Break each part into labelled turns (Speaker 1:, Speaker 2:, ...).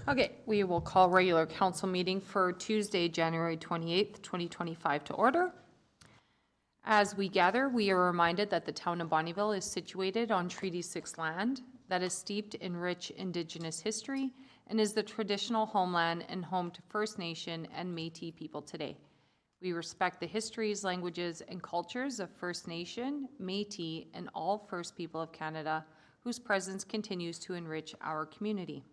Speaker 1: Okay, we will call regular council meeting for Tuesday, January 28th, 2025 to order. As we gather, we are reminded that the town of Bonnyville is situated on Treaty 6 land that is steeped in rich Indigenous history and is the traditional homeland and home to First Nation and Métis people today. We respect the histories, languages, and cultures of First Nation, Métis, and all First People of Canada, whose presence continues to enrich our community.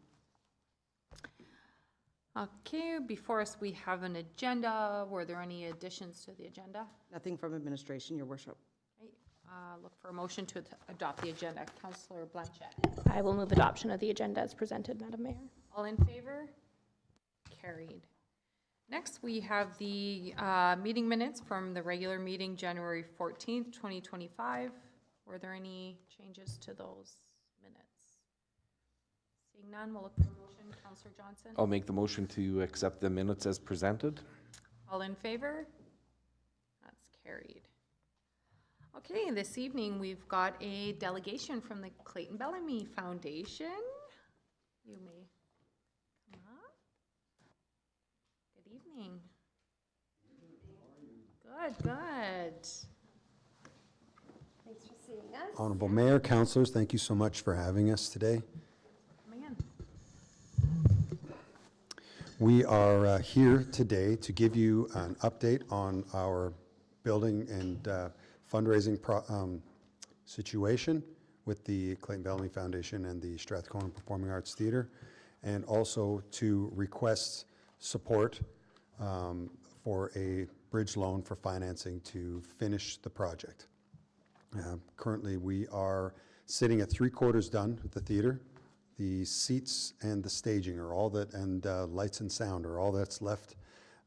Speaker 1: Okay, before us we have an agenda. Were there any additions to the agenda?
Speaker 2: Nothing from administration, Your Worship.
Speaker 1: Okay, look for a motion to adopt the agenda. Councillor Blanchette.
Speaker 3: I will move adoption of the agenda as presented, Madam Mayor.
Speaker 1: All in favor? Carried. Next, we have the meeting minutes from the regular meeting, January 14th, 2025. Were there any changes to those minutes? Seeing none, we'll look for a motion. Councillor Johnson.
Speaker 4: I'll make the motion to accept the minutes as presented.
Speaker 1: All in favor? That's carried. Okay, this evening we've got a delegation from the Clayton Bellamy Foundation. You may come up. Good evening. Good, good.
Speaker 5: Thanks for seeing us.
Speaker 6: Honorable Mayor, councillors, thank you so much for having us today.
Speaker 1: Coming in.
Speaker 6: We are here today to give you an update on our building and fundraising situation with the Clayton Bellamy Foundation and the Strathcona Performing Arts Theatre, and also to request support for a bridge loan for financing to finish the project. Currently, we are sitting at 3/4 done with the theatre. The seats and the staging are all that, and lights and sound are all that's left,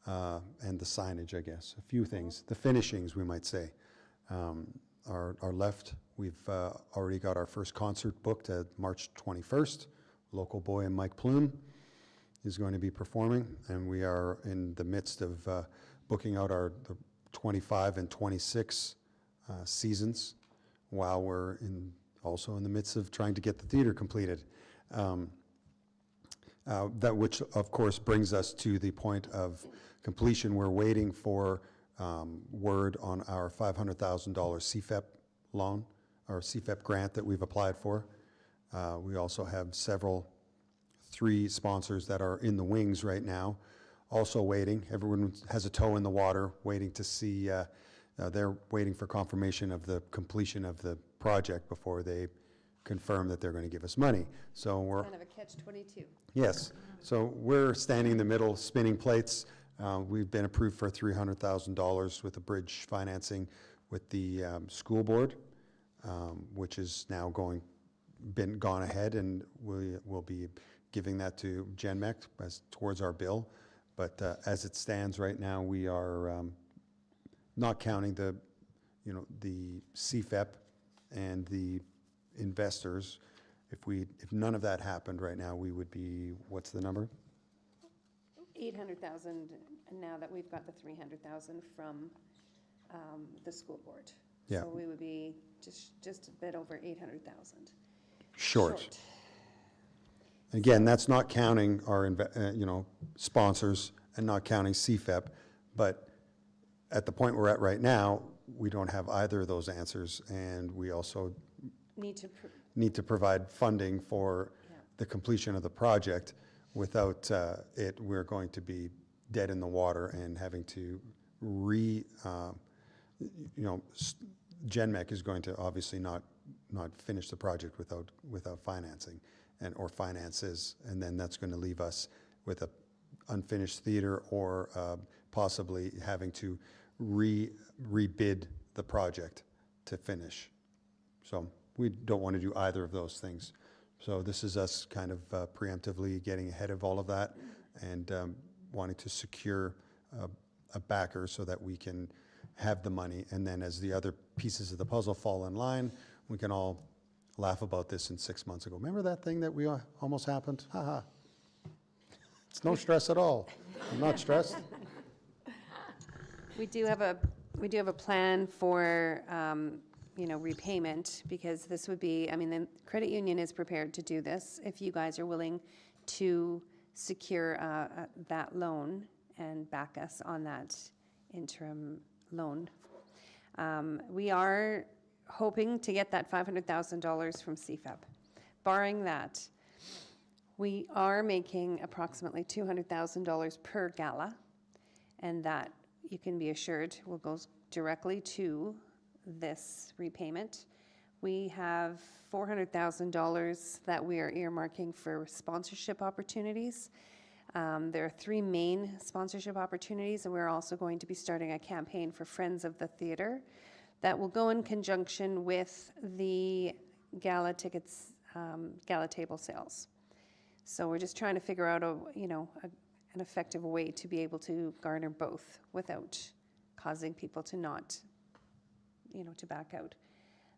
Speaker 6: and the signage, I guess. A few things, the finishings, we might say, are left. We've already got our first concert booked at March 21st. Local boy and Mike Plume is going to be performing, and we are in the midst of booking out the 25 and 26 seasons, while we're also in the midst of trying to get the theater completed. That which, of course, brings us to the point of completion. We're waiting for word on our $500,000 CFEP loan, or CFEP grant that we've applied for. We also have three sponsors that are in the wings right now, also waiting. Everyone has a toe in the water, waiting to see. They're waiting for confirmation of the completion of the project before they confirm that they're going to give us money. So we're
Speaker 5: kind of a catch-22.
Speaker 6: Yes. So we're standing in the middle, spinning plates. We've been approved for $300,000 with the bridge financing with the school board, which is now gone ahead, and we will be giving that to GenMec towards our bill. But as it stands right now, we are not counting the CFEP and the investors. If none of that happened right now, we would be, what's the number?
Speaker 5: 800,000, and now that we've got the 300,000 from the school board.
Speaker 6: Yeah.
Speaker 5: So we would be just a bit over 800,000.
Speaker 6: Short. Again, that's not counting our sponsors and not counting CFEP, but at the point we're at right now, we don't have either of those answers, and we also need to provide funding for the completion of the project. Without it, we're going to be dead in the water and having to GenMec is going to obviously not finish the project without financing or finances, and then that's going to leave us with a unfinished theater, or possibly having to rebid the project to finish. So we don't want to do either of those things. So this is us kind of preemptively getting ahead of all of that, and wanting to secure a backer so that we can have the money, and then as the other pieces of the puzzle fall in line, we can all laugh about this in 6 months ago. Remember that thing that we almost happened? Ha. It's no stress at all. I'm not stressed.
Speaker 5: We do have a plan for repayment, because this would be, the credit union is prepared to do this if you guys are willing to secure that loan and back us on that interim loan. We are hoping to get that $500,000 from CFEP. Barring that, we are making approximately $200,000 per gala, and that, you can be assured, will go directly to this repayment. We have $400,000 that we are earmarking for sponsorship opportunities. There are 3 main sponsorship opportunities, and we're also going to be starting a campaign for Friends of the Theatre that will go in conjunction with the gala tickets, gala table sales. So we're just trying to figure out an effective way to be able to garner both without causing people to not, to back out.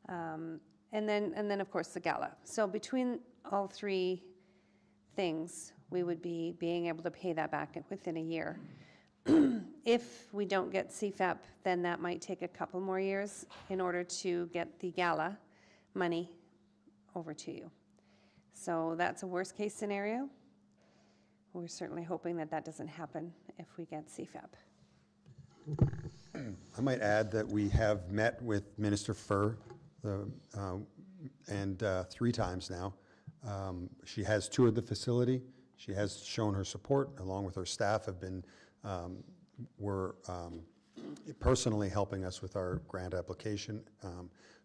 Speaker 5: And then of course the gala. So between all 3 things, we would be being able to pay that back within a year. If we don't get CFEP, then that might take a couple more years in order to get the gala money over to you. So that's a worst case scenario. We're certainly hoping that that doesn't happen if we get CFEP.
Speaker 6: I might add that we have met with Minister Furr and 3 times now. She has toured the facility. She has shown her support, along with her staff have been, were personally helping us with our grant application.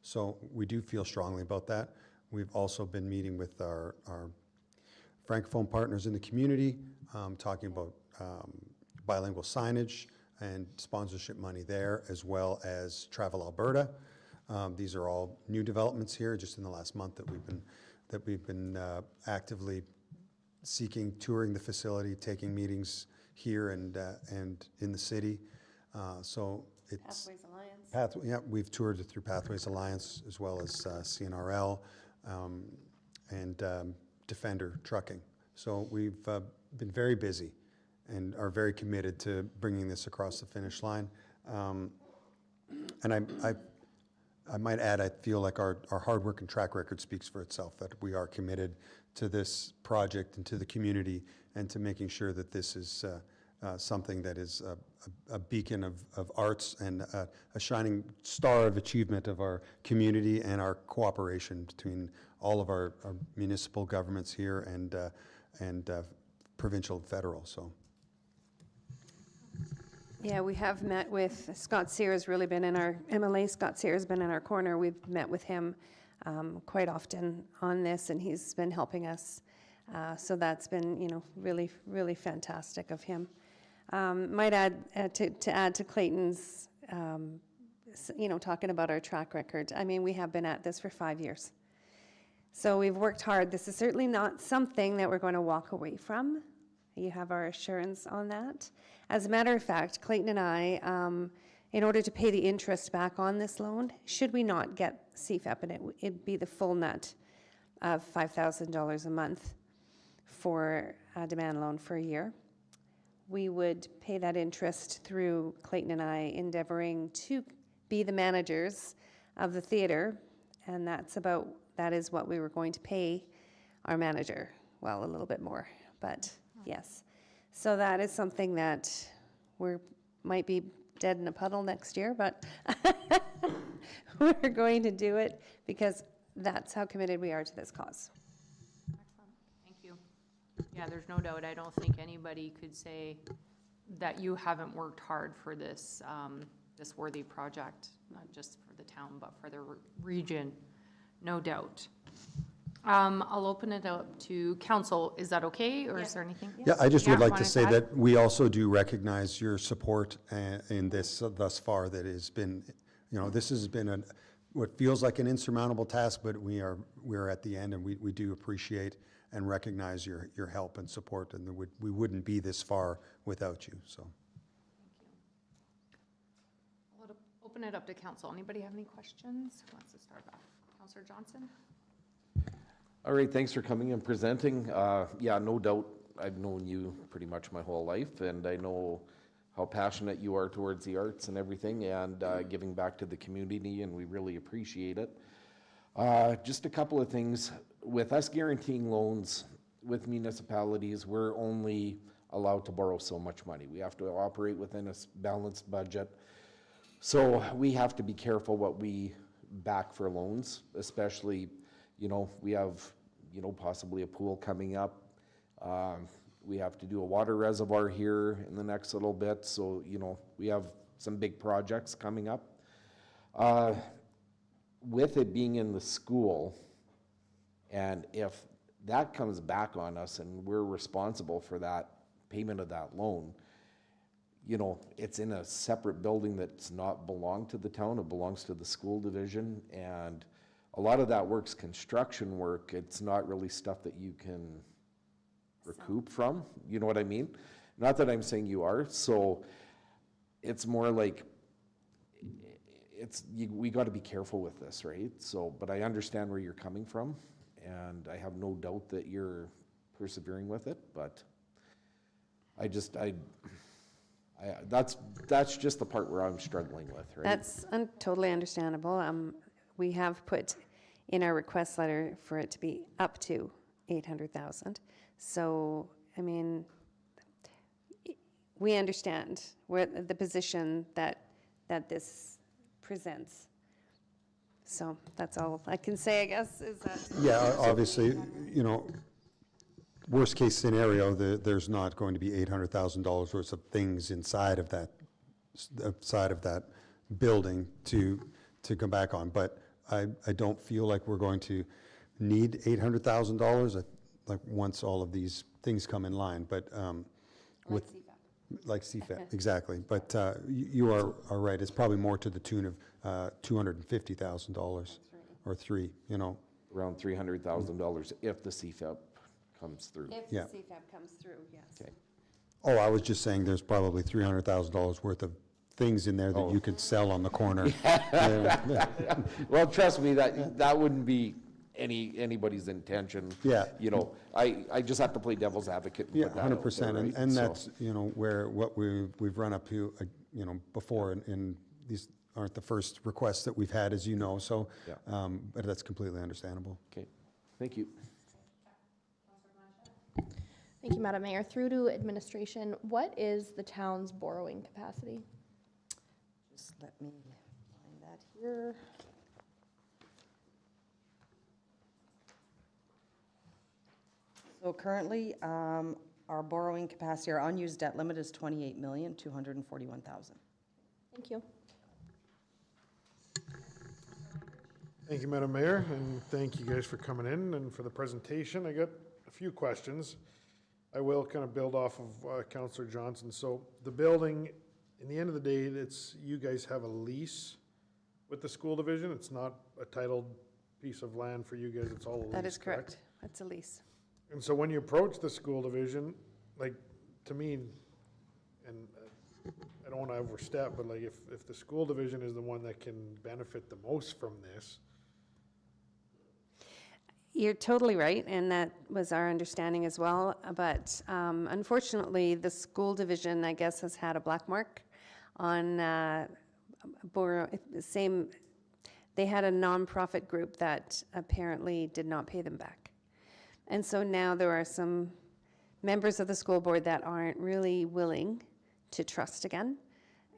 Speaker 6: So we do feel strongly about that. We've also been meeting with our Francophone partners in the community, talking about bilingual signage and sponsorship money there, as well as Travel Alberta. These are all new developments here just in the last month that we've been actively seeking, touring the facility, taking meetings here and in the city. So it's
Speaker 5: Pathways Alliance.
Speaker 6: yeah, we've toured it through Pathways Alliance as well as CNRL and Defender Trucking. So we've been very busy and are very committed to bringing this across the finish line. And I might add, I feel like our hard work and track record speaks for itself, that we are committed to this project and to the community and to making sure that this is something that is a beacon of arts and a shining star of achievement of our community and our cooperation between all of our municipal governments here and provincial and federal. So.
Speaker 5: Yeah, we have met with, Scott Sear has really been in our, MLA Scott Sear has been in our corner. We've met with him quite often on this, and he's been helping us. So that's been, really, really fantastic of him. Might add, to add to Clayton's, talking about our track record. I mean, we have been at this for 5 years. So we've worked hard. This is certainly not something that we're going to walk away from. You have our assurance on that. As a matter of fact, Clayton and I, in order to pay the interest back on this loan, should we not get CFEP, and it'd be the full nut of $5,000 a month for a demand loan for a year, we would pay that interest through Clayton and I endeavoring to be the managers of the theater, and that is what we were going to pay our manager. Well, a little bit more, but yes. So that is something that might be dead in a puddle next year, but we're going to do it because that's how committed we are to this cause.
Speaker 1: Excellent. Thank you. Yeah, there's no doubt. I don't think anybody could say that you haven't worked hard for this, this worthy project, not just for the town, but for the region, no doubt. I'll open it up to council. Is that okay, or is there anything?
Speaker 6: Yeah, I just would like
Speaker 1: wanna
Speaker 6: to say
Speaker 1: add?
Speaker 6: that we also do recognize your support in this thus far. That has been, this has been what feels like an insurmountable task, but we're at the end, and we do appreciate and recognize your help and support, and we wouldn't be this far without you. So.
Speaker 1: I'll open it up to council. Anybody have any questions? Who wants to start off? Councillor Johnson?
Speaker 4: All right, thanks for coming and presenting. Yeah, no doubt, I've known you pretty much my whole life, and I know how passionate you are towards the arts and everything, and giving back to the community, and we really appreciate it. Just a couple of things. With us guaranteeing loans, with municipalities, we're only allowed to borrow so much money. We have to operate within a balanced budget. So we have to be careful what we back for loans, especially, you know, we have, you know, possibly a pool coming up. We have to do a water reservoir here in the next little bit. So, you know, we have some big projects coming up. With it being in the school, and if that comes back on us and we're responsible for that payment of that loan, you know, it's in a separate building that's not belong to the town, it belongs to the school division, and a lot of that work's construction work. It's not really stuff that you can recoup from, you know what I mean? Not that I'm saying you are, so it's more like, we got to be careful with this, right? So, but I understand where you're coming from, and I have no doubt that you're persevering with it, but that's just the part where I'm struggling with, right?
Speaker 5: That's totally understandable. We have put in our request letter for it to be up to 800,000. So, I mean, we understand where the position that this presents. So that's all I can say, I guess, is that.
Speaker 6: Yeah, obviously, you know, worst case scenario, there's not going to be $800,000 worth of things inside of that building to come back on. But I don't feel like we're going to need $800,000 like once all of these things come in line. But with like CFAP, exactly. But you are right. It's probably more to the tune of $250,000 or three. You know,
Speaker 4: Around $300,000 if the CFAP comes through.
Speaker 5: If
Speaker 6: Yeah.
Speaker 5: the CFAP comes through, yes.
Speaker 4: Okay.
Speaker 6: oh, I was just saying there's probably $300,000 worth of things in there that you could sell on the corner.
Speaker 4: Well, trust me, that wouldn't be anybody's intention.
Speaker 6: Yeah.
Speaker 4: You know, I just have to play devil's advocate and
Speaker 6: Yeah,
Speaker 4: put that out there,
Speaker 6: 100%,
Speaker 4: right?
Speaker 6: and
Speaker 4: So-
Speaker 6: that's, you know, what we've run up to, you know, before, and these aren't the first requests that we've had, as you know, so,
Speaker 4: Yeah.
Speaker 6: but that's completely understandable.
Speaker 4: Okay, thank you.
Speaker 3: Thank you, Madam Mayor. Through to administration, what is the town's borrowing capacity?
Speaker 2: Just let me find that here. So currently, our borrowing capacity, our unused debt limit is 28,241,000.
Speaker 3: Thank you.
Speaker 7: Thank you, Madam Mayor, and thank you guys for coming in and for the presentation. I got a few questions. I will kind of build off of Councillor Johnson. So the building, in the end of the day, you guys have a lease with the school division. It's not a titled piece of land for you guys. It's all a lease.
Speaker 5: That is correct. That's a lease.
Speaker 7: And so when you approach the school division, like, to me, and I don't want to overstep, but like, if the school division is the one that can benefit the most from this.
Speaker 5: You're totally right, and that was our understanding as well. But unfortunately, the school division, I guess, has had a black mark on they had a nonprofit group that apparently did not pay them back. And so now there are some members of the school board that aren't really willing to trust again.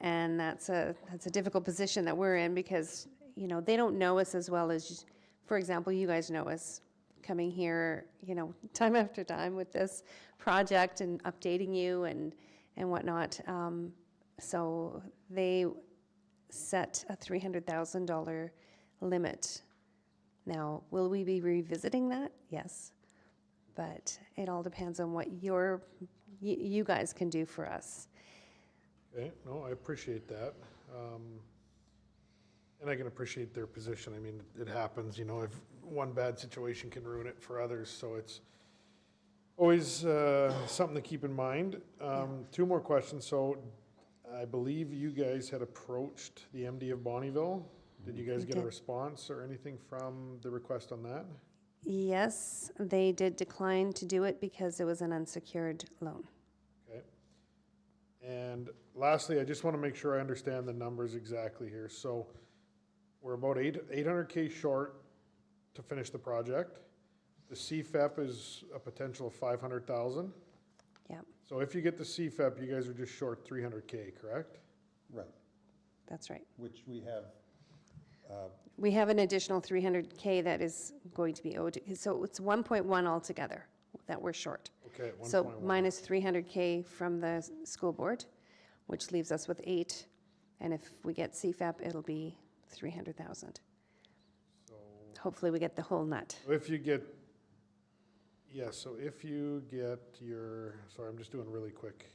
Speaker 5: And that's a difficult position that we're in because, you know, they don't know us as well as, for example, you guys know us coming here, you know, time after time with this project and updating you and whatnot. So they set a $300,000 limit. Now, will we be revisiting that? Yes. But it all depends on what you guys can do for us.
Speaker 7: Okay, no, I appreciate that. And I can appreciate their position. I mean, it happens, you know, if one bad situation can ruin it for others, so it's always something to keep in mind. Two more questions. So I believe you guys had approached the MD of Bonnyville. Did you guys get a response or anything from the request on that?
Speaker 5: Yes, they did decline to do it because it was an unsecured loan.
Speaker 7: Okay. And lastly, I just want to make sure I understand the numbers exactly here. So we're about 800K short to finish the project. the CFEP is a potential of 500,000.
Speaker 5: Yeah,
Speaker 7: So if you get the CFEP, you guys are just short 300K, correct?
Speaker 6: Right.
Speaker 5: that's right.
Speaker 6: Which we have,
Speaker 5: We have an additional 300K that is going to be owed, so it's 1.1 altogether that we're short.
Speaker 7: Okay, at
Speaker 5: So
Speaker 7: 1.1.
Speaker 5: minus 300K from the school board, which leaves us with 8, and if we get CFAP, it'll be 300,000.
Speaker 7: So
Speaker 5: Hopefully, we get the whole nut.
Speaker 7: if you get, yeah, so if you get your, sorry, I'm just doing really quick.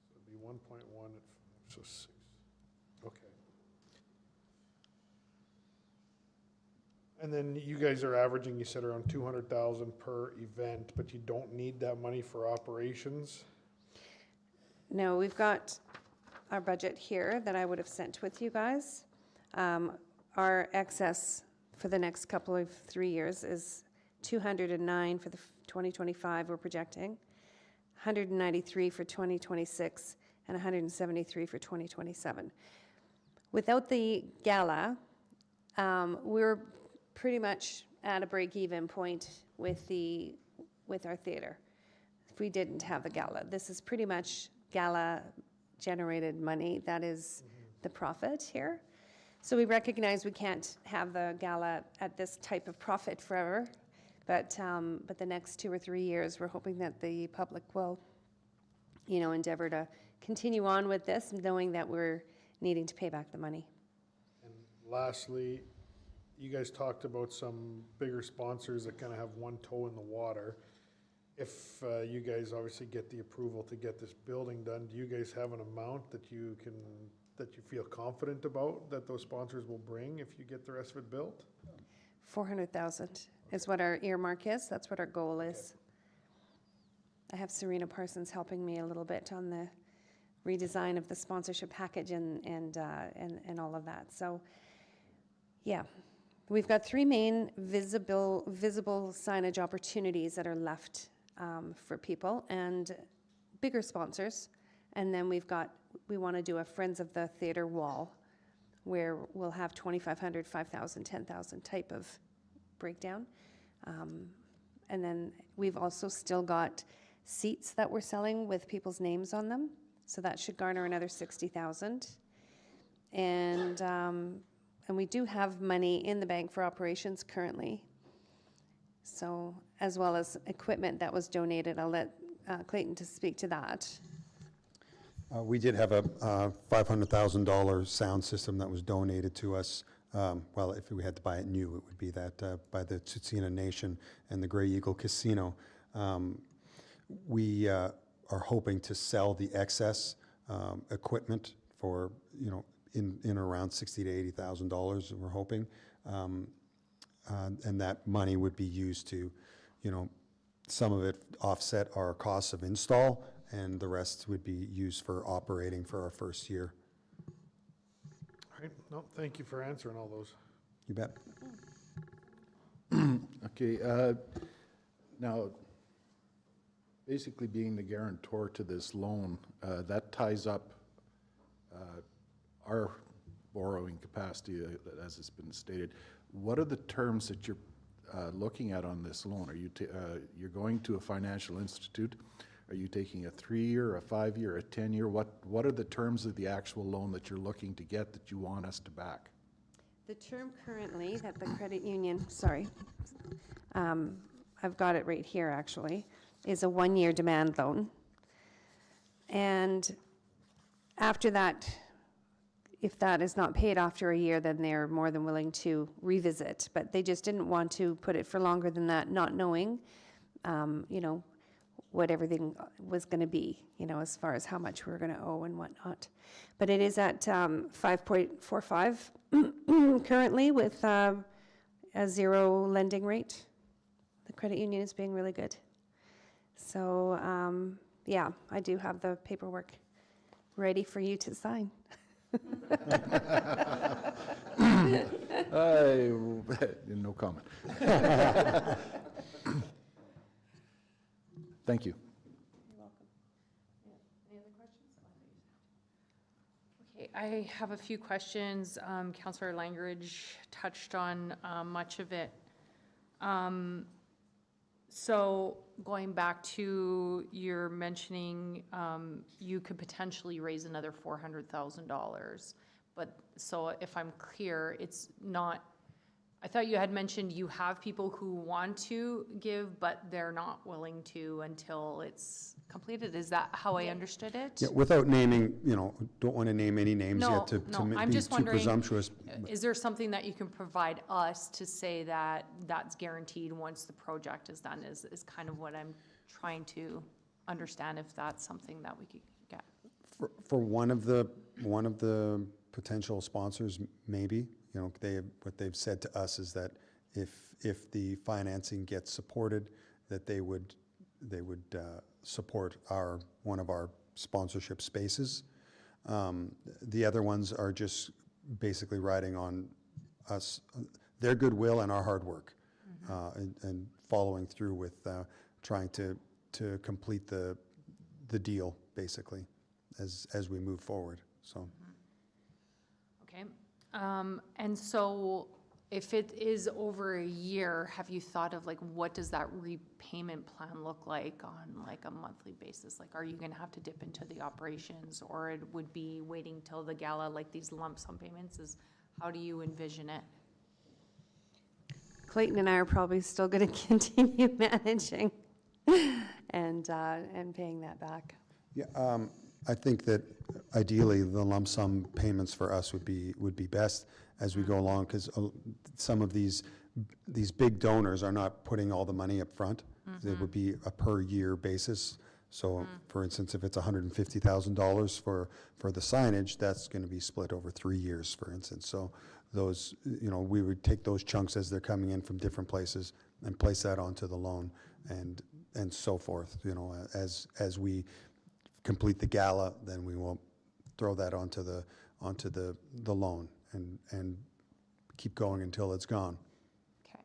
Speaker 7: So it'd be 1.1 at, so 6, okay. And then you guys are averaging, you said around 200,000 per event, but you don't need that money for operations?
Speaker 5: No, we've got our budget here that I would have sent with you guys. Our excess for the next couple of 3 years is 209 for the 2025 we're projecting, 193 for 2026, and 173 for 2027. Without the gala, we're pretty much at a break-even point with our theater. If we didn't have the gala, this is pretty much gala-generated money. That is the profit here. So we recognize we can't have the gala at this type of profit forever, but the next 2 or 3 years, we're hoping that the public will, endeavor to continue on with this, knowing that we're needing to pay back the money.
Speaker 7: And lastly, you guys talked about some bigger sponsors that kind of have one toe in the water. If you guys obviously get the approval to get this building done, do you guys have an amount that you feel confident about that those sponsors will bring if you get the rest of it built?
Speaker 5: 400,000 is what our earmark is. That's what our goal is. I have Serena Parsons helping me a little bit on the redesign of the sponsorship package and all of that. So, yeah, we've got 3 main visible signage opportunities that are left for people and bigger sponsors. And then we want to do a Friends of the Theater wall where we'll have 2,500, 5,000, 10,000 type of breakdown. And then we've also still got seats that we're selling with people's names on them. So that should garner another 60,000. And we do have money in the bank for operations currently. So, as well as equipment that was donated. I'll let Clayton to speak to that.
Speaker 6: we did have a $500,000 sound system that was donated to us. Well, if we had to buy it new, it would be that by the Tsutsina Nation and the Grey Eagle Casino. We are hoping to sell the excess equipment for, in around $60,000 to $80,000, we're hoping. And that money would be used to, some of it offset our costs of install, and the rest would be used for operating for our first year.
Speaker 7: All right, no, thank you for answering all those.
Speaker 6: You bet.
Speaker 8: Okay, now, basically being the guarantor to this loan, that ties up our borrowing capacity, as it's been stated. What are the terms that you're looking at on this loan? Are you you're going to a financial institute? Are you taking a 3-year, a 5-year, a 10-year? What are the terms of the actual loan that you're looking to get that you want us to back?
Speaker 5: The term currently that the credit union, I've got it right here actually, is a 1-year demand loan. And after that, if that is not paid after a year, then they're more than willing to revisit. But they just didn't want to put it for longer than that, not knowing, what everything was going to be, as far as how much we were going to owe and whatnot. But it is at 5.45 currently with a 0 lending rate. The credit union is being really good. So, yeah, I do have the paperwork ready for you to sign.
Speaker 8: No comment. Thank you.
Speaker 1: Okay, I have a few questions. Councillor Langridge touched on much of it. So going back to your mentioning, you could potentially raise another $400,000. But, so if I'm clear, it's not, I thought you had mentioned you have people who want to give, but they're not willing to until it's completed. Is that how I understood it?
Speaker 6: Yeah, without naming, don't want to name any names
Speaker 1: No,
Speaker 6: yet to
Speaker 1: no, I'm
Speaker 6: be
Speaker 1: just
Speaker 6: too
Speaker 1: wondering,
Speaker 6: presumptuous.
Speaker 1: is there something that you can provide us to say that that's guaranteed once the project is done, is kind of what I'm trying to understand, if that's something that we could get.
Speaker 6: For one of the potential sponsors, maybe, what they've said to us is that if the financing gets supported, that they would support one of our sponsorship spaces. The other ones are just basically riding on us, their goodwill and our hard work, and following through with trying to complete the deal, basically, as we move forward, so.
Speaker 1: Okay, and so if it is over a year, have you thought of like, what does that repayment plan look like on like a monthly basis? Like, are you gonna have to dip into the operations, or it would be waiting till the gala, like these lump sum payments? How do you envision it?
Speaker 5: Clayton and I are probably still going to continue managing and paying that back.
Speaker 6: Yeah, I think that ideally, the lump sum payments for us would be best as we go along, because some of these big donors are not putting all the money up front. It would be a per year basis. So, for instance, if it's $150,000 for the signage, that's going to be split over 3 years, for instance. So those, we would take those chunks as they're coming in from different places and place that onto the loan, and so forth. As we complete the gala, then we will throw that onto the loan and keep going until it's gone.
Speaker 1: Okay.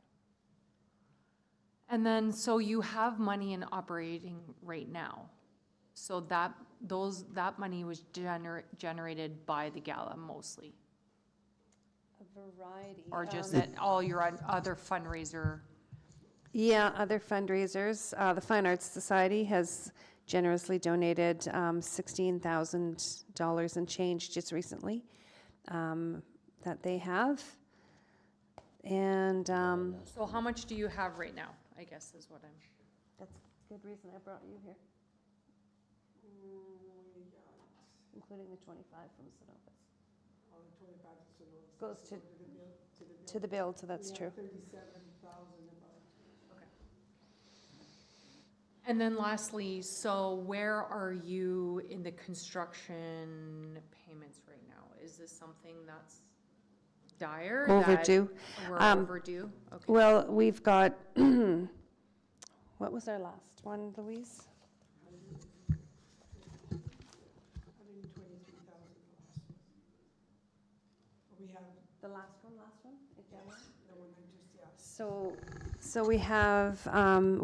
Speaker 1: And then, so you have money in operating right now. So that money was generated by the gala mostly,
Speaker 5: A variety.
Speaker 1: or just at all your other fundraiser?
Speaker 5: Yeah, other fundraisers. The Fine Arts Society has generously donated $16,000 and change just recently that they have. And
Speaker 1: So how much do you have right now, I guess is what I'm.
Speaker 5: that's a good reason I brought you here. Including the 25 from Synovus. Goes to the bill, so that's true.
Speaker 1: And then lastly, so where are you in the construction payments right now? Is this something that's dire? that
Speaker 5: Overdue.
Speaker 1: We're overdue? Okay.
Speaker 5: Well, we've got, what was our last one, Louise? The last one in January? So we have,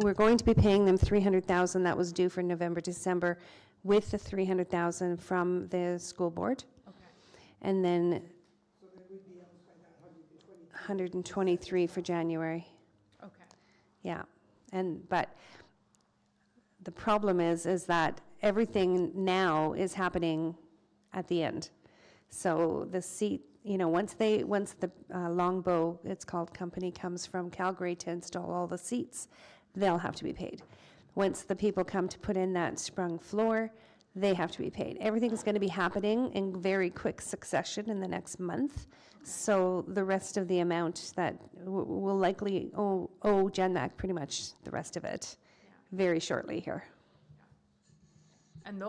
Speaker 5: we're going to be paying them $300,000 that was due for November, December, with the $300,000 from the school board.
Speaker 1: Okay.
Speaker 5: And then 123 for January.
Speaker 1: Okay.
Speaker 5: Yeah, but the problem is that everything now is happening at the end. So the seat, once the Longbow, it's called, company comes from Calgary to install all the seats, they'll have to be paid. Once the people come to put in that sprung floor, they have to be paid. Everything's going to be happening in very quick succession in the next month. So the rest of the amount that will likely owe GenMac pretty much the rest of it very shortly here.
Speaker 1: And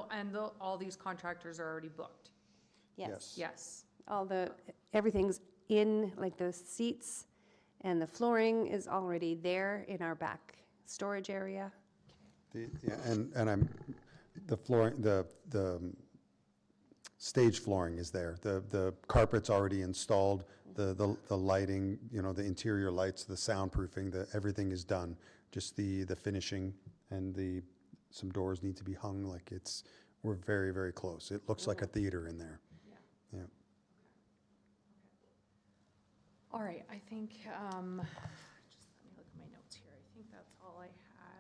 Speaker 1: all these contractors are already booked?
Speaker 6: Yes.
Speaker 1: Yes.
Speaker 5: Everything's in, like the seats and the flooring is already there in our back storage area.
Speaker 6: The flooring, the stage flooring is there. The carpet's already installed, the lighting, the interior lights, the soundproofing, everything is done. Just the finishing and some doors need to be hung, we're very, very close. It looks like a theater in there. Yeah.
Speaker 1: All right, I think, just let me look at my notes here. I think that's all I had.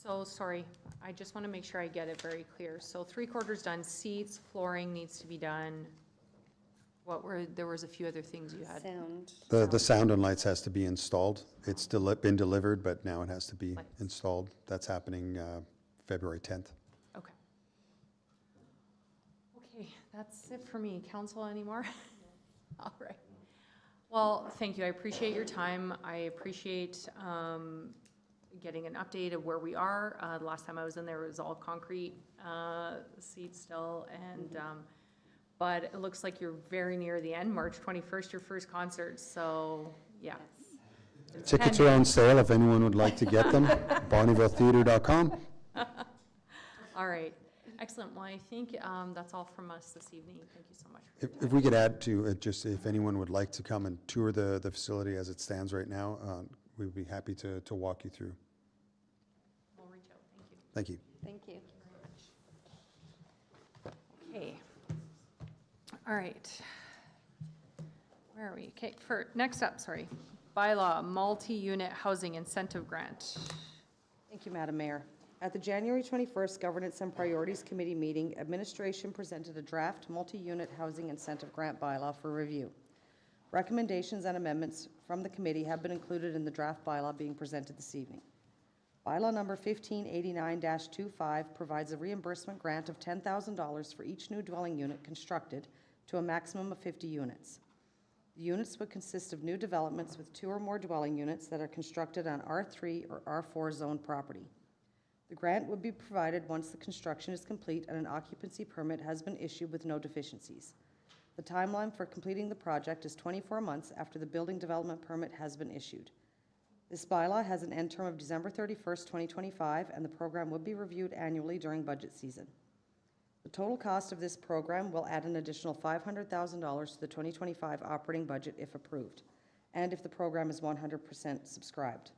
Speaker 1: So, sorry, I just want to make sure I get it very clear. So 3/4 done, seats, flooring needs to be done. There was a few other things you had.
Speaker 5: Sound.
Speaker 6: The sound and lights has to be installed. It's been delivered, but now it has to be
Speaker 1: Lights.
Speaker 6: installed. That's happening February 10th.
Speaker 1: Okay. Okay, that's it for me. Council anymore? All right. Well, thank you. I appreciate your time. I appreciate getting an update of where we are. The last time I was in there, it was all concrete seats still, and but it looks like you're very near the end. March 21st, your first concert, so yeah. It's
Speaker 6: Tickets are on sale if anyone would like to get them. BonnyvilleTheater.com.
Speaker 1: All right, excellent. Well, I think that's all from us this evening. Thank you so much. For your
Speaker 6: If we could add to it, just if anyone would like to come and tour the facility as it stands right now, we would be happy to walk you through.
Speaker 1: We'll reach out. Thank you.
Speaker 6: Thank you.
Speaker 5: Thank you.
Speaker 1: Okay. All right. Where are we? Okay, next up, sorry. Bylaw, multi-unit housing incentive grant.
Speaker 2: Thank you, Madam Mayor. At the January 21st Governance and Priorities Committee meeting, administration presented a draft multi-unit housing incentive grant bylaw for review. Recommendations and amendments from the committee have been included in the draft bylaw being presented this evening. Bylaw number 1589-25 provides a reimbursement grant of $10,000 for each new dwelling unit constructed to a maximum of 50 units. The units would consist of new developments with 2 or more dwelling units that are constructed on R3 or R4 zone property. The grant would be provided once the construction is complete and an occupancy permit has been issued with no deficiencies. The timeline for completing the project is 24 months after the building development permit has been issued. This bylaw has an end term of December 31st, 2025, and the program would be reviewed annually during budget season. The total cost of this program will add an additional $500,000 to the 2025 operating budget if approved, and if the program is 100% subscribed.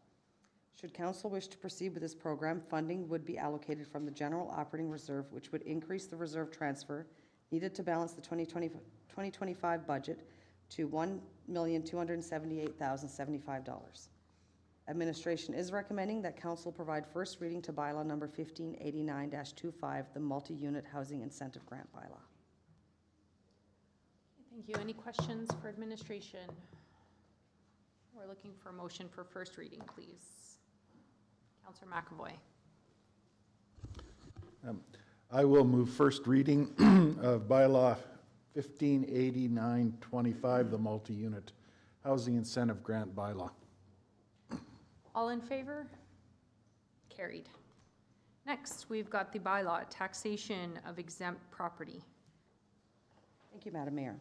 Speaker 2: Should council wish to proceed with this program, funding would be allocated from the general operating reserve, which would increase the reserve transfer needed to balance the 2025 budget to $1,278,075. Administration is recommending that council provide first reading to bylaw number 1589-25, the multi-unit housing incentive grant bylaw.
Speaker 1: Thank you. Any questions for administration? We're looking for a motion for first reading, please. Councillor McAvoy.
Speaker 8: I will move first reading of bylaw 1589-25, the multi-unit housing incentive grant bylaw.
Speaker 1: All in favor? Carried. Next, we've got the bylaw, taxation of exempt property.
Speaker 2: Thank you, Madam Mayor.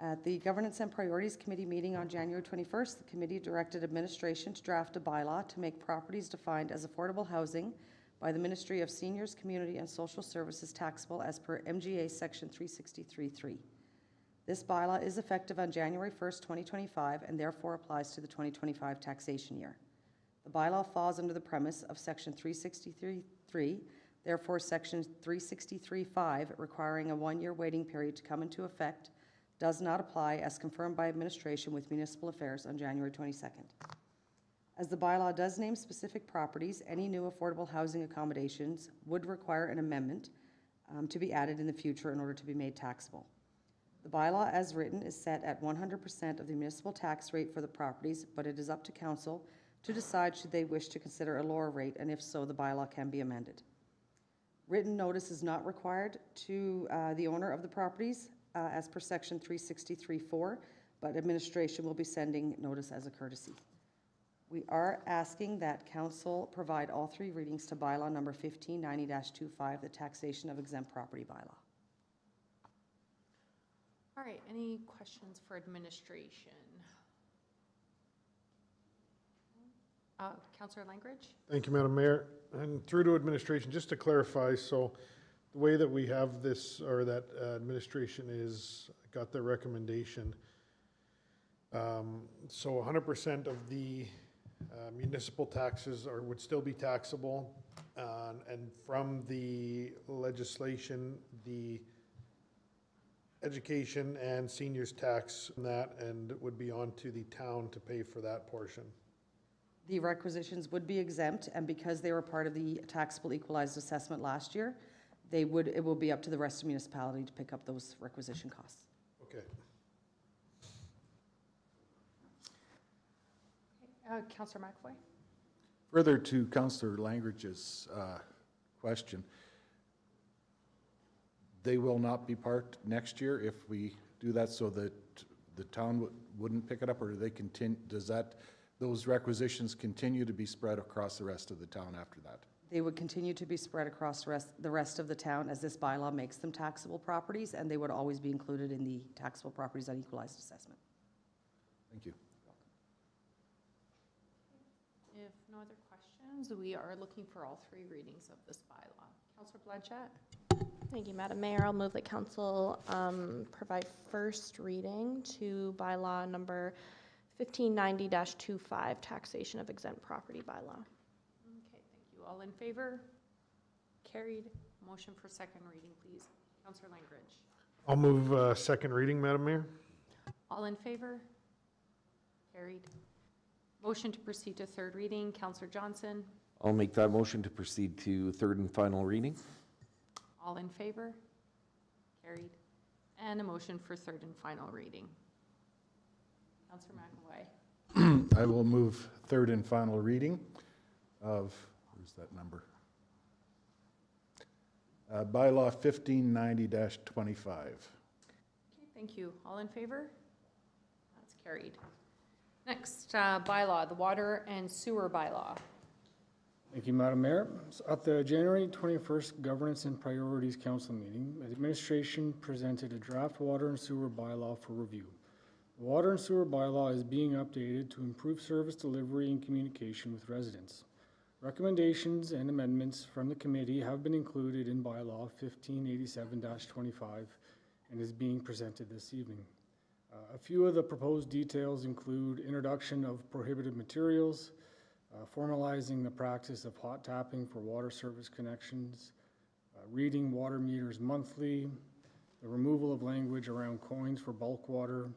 Speaker 2: At the Governance and Priorities Committee meeting on January 21st, the committee directed administration to draft a bylaw to make properties defined as affordable housing by the Ministry of Seniors, Community and Social Services taxable as per MGA Section 363(3). This bylaw is effective on January 1st, 2025, and therefore applies to the 2025 taxation year. The bylaw falls under the premise of Section 363(3), therefore Section 363(5), requiring a 1-year waiting period to come into effect, does not apply as confirmed by administration with municipal affairs on January 22nd. As the bylaw does name specific properties, any new affordable housing accommodations would require an amendment to be added in the future in order to be made taxable. The bylaw as written is set at 100% of the municipal tax rate for the properties, but it is up to council to decide should they wish to consider a lower rate, and if so, the bylaw can be amended. Written notice is not required to the owner of the properties as per Section 363(4), but administration will be sending notice as a courtesy. We are asking that council provide all 3 readings to bylaw number 1590-25, the taxation of exempt property bylaw.
Speaker 1: All right, any questions for administration? Councillor Langridge?
Speaker 7: Thank you, Madam Mayor. And through to administration, just to clarify, so the way that we have this, or that administration is, got their recommendation, so 100% of the municipal taxes would still be taxable, and from the legislation, the education and seniors tax and that, and it would be on to the town to pay for that portion.
Speaker 2: The requisitions would be exempt, and because they were part of the taxable equalized assessment last year, it will be up to the rest of the municipality to pick up those requisition costs.
Speaker 7: Okay.
Speaker 1: Councillor McAvoy?
Speaker 8: Further to Councillor Langridge's question, they will not be part next year if we do that, so that the town wouldn't pick it up, or do they continue, those requisitions continue to be spread across the rest of the town after that?
Speaker 2: They would continue to be spread across the rest of the town as this bylaw makes them taxable properties, and they would always be included in the taxable properties on equalized assessment.
Speaker 8: Thank you.
Speaker 1: If no other questions, we are looking for all three readings of this bylaw. Councillor Blanchette?
Speaker 3: Thank you, Madam Mayor. I'll move that council provide first reading to bylaw number 1590-25, taxation of exempt property bylaw.
Speaker 1: Okay, thank you. All in favor? Carried. Motion for second reading, please. Councillor Langridge.
Speaker 7: I'll move second reading, Madam Mayor.
Speaker 1: All in favor? Carried. Motion to proceed to third reading. Councillor Johnson.
Speaker 4: I'll make that motion to proceed to third and final reading.
Speaker 1: All in favor? Carried. And a motion for third and final reading. Councillor McAvoy.
Speaker 8: I will move third and final reading of, where's that number? Bylaw 1590-25.
Speaker 1: Okay, thank you. All in favor? That's carried. Next, bylaw, the water and sewer bylaw.
Speaker 9: Thank you, Madam Mayor. So at the January 21st Governance and Priorities Council meeting, the administration presented a draft water and sewer bylaw for review. The water and sewer bylaw is being updated to improve service delivery and communication with residents. Recommendations and amendments from the committee have been included in bylaw 1587-25 and is being presented this evening. A few of the proposed details include introduction of prohibited materials, formalizing the practice of hot tapping for water service connections, reading water meters monthly, the removal of language around coins for bulk water,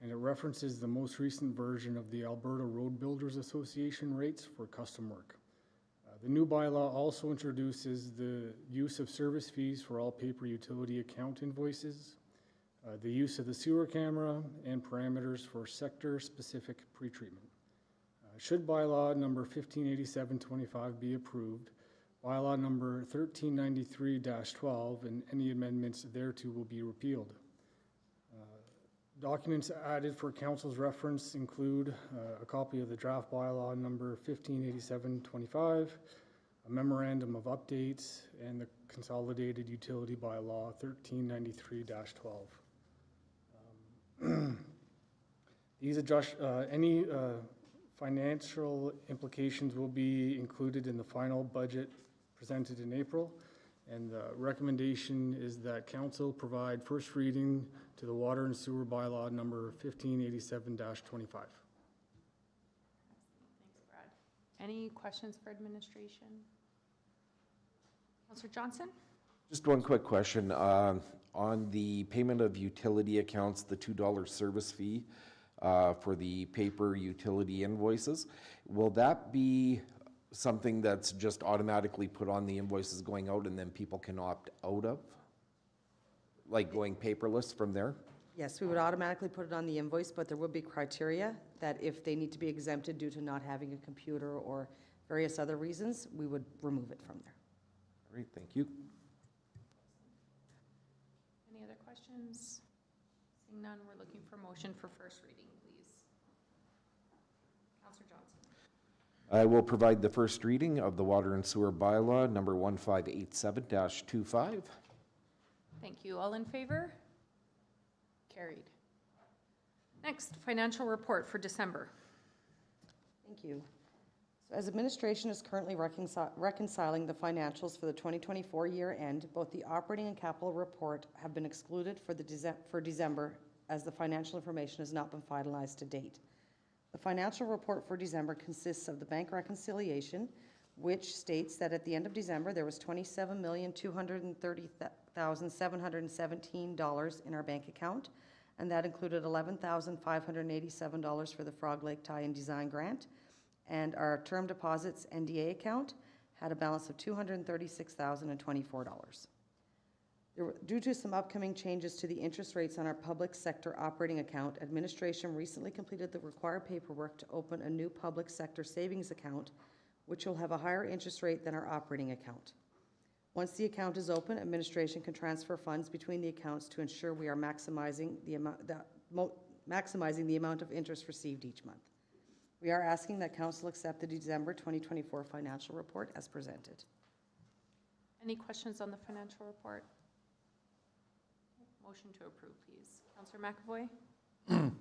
Speaker 9: and it references the most recent version of the Alberta Road Builders Association rates for custom work. The new bylaw also introduces the use of service fees for all paper utility account invoices, the use of the sewer camera, and parameters for sector-specific pretreatment. Should bylaw number 1587-25 be approved, bylaw number 1393-12 and any amendments thereto will be repealed. Documents added for council's reference include a copy of the draft bylaw number 1587-25, a memorandum of updates, and the consolidated utility bylaw 1393-12. Any financial implications will be included in the final budget presented in April, and the recommendation is that council provide first reading to the water and sewer bylaw number 1587-25.
Speaker 1: Thanks, Brad. Any questions for administration? Councillor Johnson?
Speaker 4: Just one quick question. On the payment of utility accounts, the $2 service fee for the paper utility invoices, will that be something that's just automatically put on the invoices going out and then people can opt out of? Like going paperless from there?
Speaker 2: Yes, we would automatically put it on the invoice, but there would be criteria that if they need to be exempted due to not having a computer or various other reasons, we would remove it from there.
Speaker 4: All right, thank you.
Speaker 1: Any other questions? Seeing none, we're looking for motion for first reading, please. Councillor Johnson.
Speaker 4: I will provide the first reading of the water and sewer bylaw number 1587-25.
Speaker 1: Thank you. All in favor? Carried. Next, financial report for December.
Speaker 2: Thank you. So as administration is currently reconciling the financials for the 2024 year end, both the operating and capital report have been excluded for December as the financial information has not been finalized to date. The financial report for December consists of the bank reconciliation, which states that at the end of December, there was $27,230,717 in our bank account, and that included $11,587 for the Frog Lake Tie-in Design Grant and our term deposits NDA account had a balance of $236,024. Due to some upcoming changes to the interest rates on our public sector operating account, administration recently completed the required paperwork to open a new public sector savings account, which will have a higher interest rate than our operating account. Once the account is open, administration can transfer funds between the accounts to ensure we are maximizing the amount of interest received each month. We are asking that council accept the December 2024 financial report as presented.
Speaker 1: Any questions on the financial report? Motion to approve, please. Councillor McAvoy?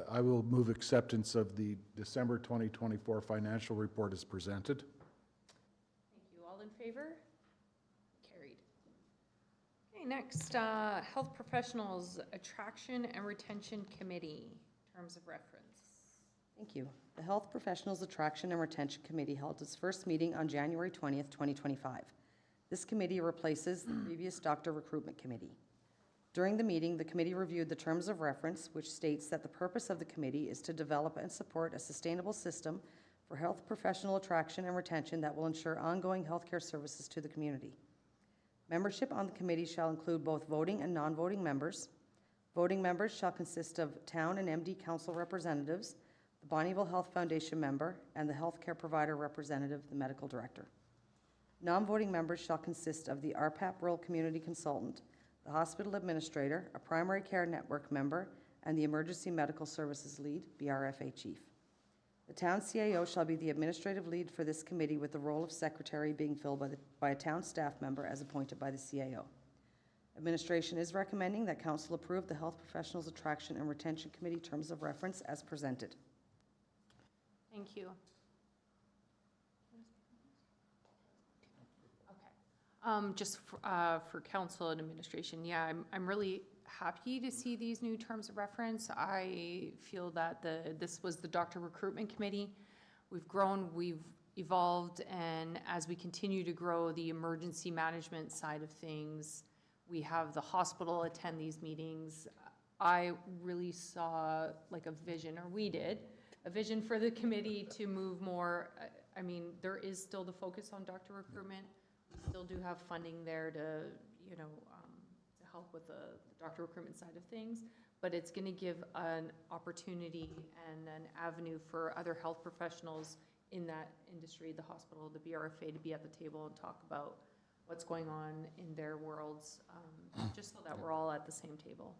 Speaker 8: I will move acceptance of the December 2024 financial report as presented.
Speaker 1: Thank you. All in favor? Carried. Okay, next, Health Professionals Attraction and Retention Committee, terms of reference.
Speaker 2: Thank you. The Health Professionals Attraction and Retention Committee held its first meeting on January 20th, 2025. This committee replaces the previous Doctor Recruitment Committee. During the meeting, the committee reviewed the terms of reference, which states that the purpose of the committee is to develop and support a sustainable system for health professional attraction and retention that will ensure ongoing healthcare services to the community. Membership on the committee shall include both voting and non-voting members. Voting members shall consist of town and MD council representatives, the Bonnyville Health Foundation member, and the healthcare provider representative, the medical director. Non-voting members shall consist of the RPAP Rural Community Consultant, the hospital administrator, a primary care network member, and the emergency medical services lead, BRFA chief. The town CAO shall be the administrative lead for this committee, with the role of secretary being filled by a town staff member as appointed by the CAO. Administration is recommending that council approve the Health Professionals Attraction and Retention Committee terms of reference as presented.
Speaker 1: Thank you. Okay. Just for council and administration, yeah, I'm really happy to see these new terms of reference. I feel that this was the Doctor Recruitment Committee. We've grown, we've evolved, and as we continue to grow the emergency management side of things, we have the hospital attend these meetings. I really saw like a vision, or we did, a vision for the committee to move more. I mean, there is still the focus on doctor recruitment. We still do have funding there to, you know, to help with the doctor recruitment side of things, but it's going to give an opportunity and an avenue for other health professionals in that industry, the hospital, the BRFA, to be at the table and talk about what's going on in their worlds, just so that we're all at the same table.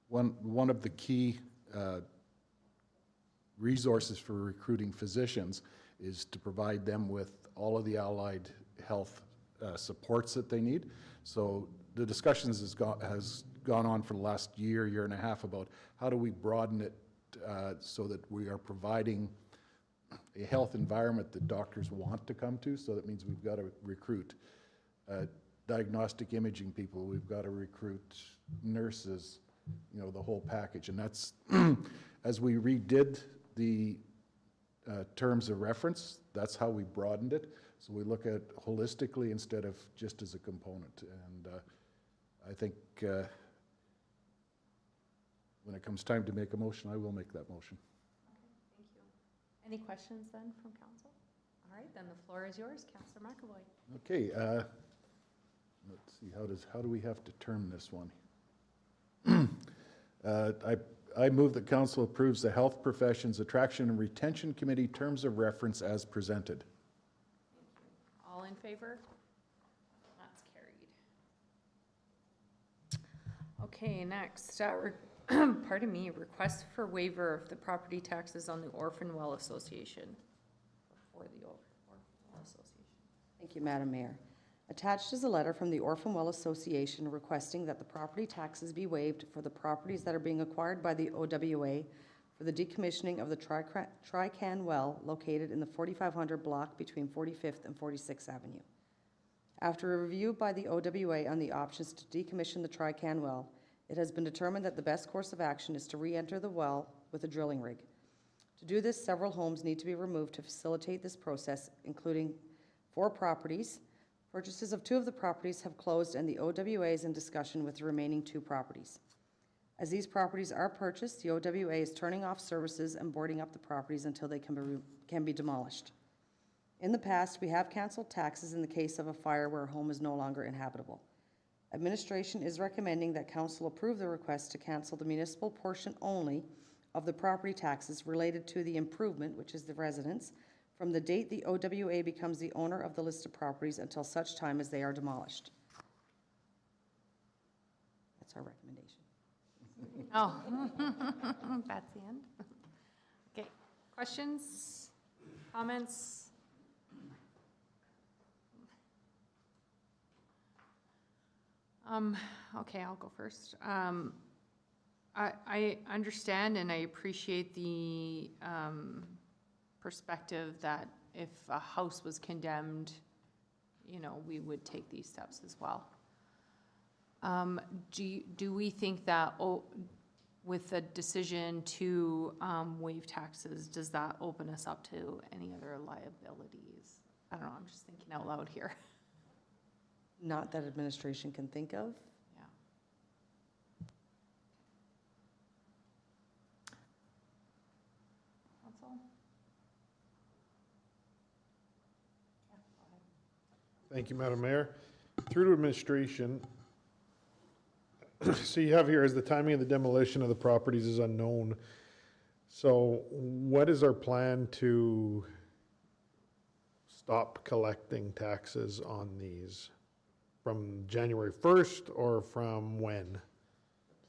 Speaker 8: One of the key resources for recruiting physicians is to provide them with all of the allied health supports that they need. So the discussions has gone on for the last year and a half about how do we broaden it so that we are providing a health environment that doctors want to come to. So that means we've got to recruit diagnostic imaging people, we've got to recruit nurses, you know, the whole package. And that's, as we redid the terms of reference, that's how we broadened it. So we look at holistically instead of just as a component. And I think when it comes time to make a motion, I will make that motion.
Speaker 1: Okay, thank you. Any questions then from council? All right, then the floor is yours, Councillor McAvoy.
Speaker 8: Okay, let's see, how do we have to term this one? I move that council approves the Health Professions Attraction and Retention Committee terms of reference as presented.
Speaker 1: Thank you. All in favor? That's carried. Okay, next, pardon me, request for waiver of the property taxes on the Orphan Well Association. For the Orphan Well Association.
Speaker 2: Thank you, Madam Mayor. Attached is a letter from the Orphan Well Association requesting that the property taxes be waived for the properties that are being acquired by the OWA for the decommissioning of the Trican Well located in the 4500 block between 45th and 46th Avenue. After a review by the OWA on the options to decommission the Trican Well, it has been determined that the best course of action is to re-enter the well with a drilling rig. To do this, several homes need to be removed to facilitate this process, including 4 properties. Purchases of 2 of the properties have closed, and the OWA is in discussion with the remaining 2 properties. As these properties are purchased, the OWA is turning off services and boarding up the properties until they can be demolished. In the past, we have canceled taxes in the case of a fire where a home is no longer inhabitable. Administration is recommending that council approve the request to cancel the municipal portion only of the property taxes related to the improvement, which is the residence, from the date the OWA becomes the owner of the listed properties until such time as they are demolished. That's our recommendation.
Speaker 1: Oh, that's the end. Okay, questions, comments? Okay, I'll go first. I understand and I appreciate the perspective that if a house was condemned, you know, we would take these steps as well. Do we think that with the decision to waive taxes, does that open us up to any other liabilities? I don't know, I'm just thinking out loud here.
Speaker 2: Not that administration can think of.
Speaker 1: Yeah. Council? Yeah, go ahead.
Speaker 7: Thank you, Madam Mayor. Through to administration, so you have here, as the timing of the demolition of the properties is unknown. So what is our plan to stop collecting taxes on these? From January 1st or from when?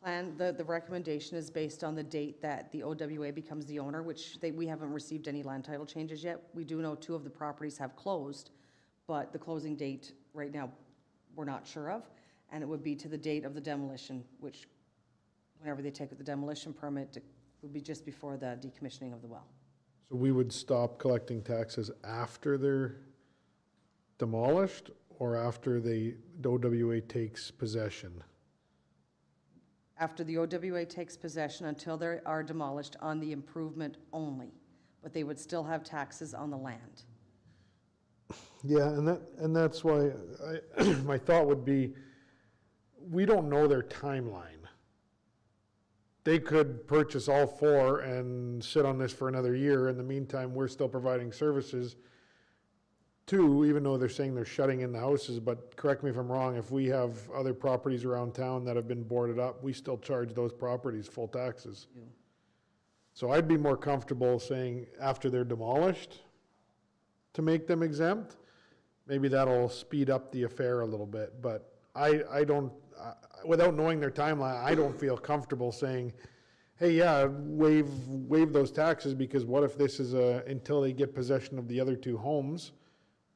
Speaker 2: The recommendation is based on the date that the OWA becomes the owner, which we haven't received any land title changes yet. We do know 2 of the properties have closed, but the closing date right now, we're not sure of. And it would be to the date of the demolition, which whenever they take the demolition permit, it would be just before the decommissioning of the well.
Speaker 7: So we would stop collecting taxes after they're demolished or after the OWA takes possession?
Speaker 2: After the OWA takes possession until they are demolished on the improvement only, but they would still have taxes on the land.
Speaker 7: Yeah, and that's why my thought would be, we don't know their timeline. They could purchase all 4 and sit on this for another year. In the meantime, we're still providing services too, even though they're saying they're shutting in the houses. But correct me if I'm wrong, if we have other properties around town that have been boarded up, we still charge those properties full taxes.
Speaker 2: Yeah.
Speaker 7: So I'd be more comfortable saying after they're demolished to make them exempt. Maybe that'll speed up the affair a little bit, but I don't, without knowing their timeline, I don't feel comfortable saying, hey, yeah, waive those taxes, because what if this is until they get possession of the other 2 homes?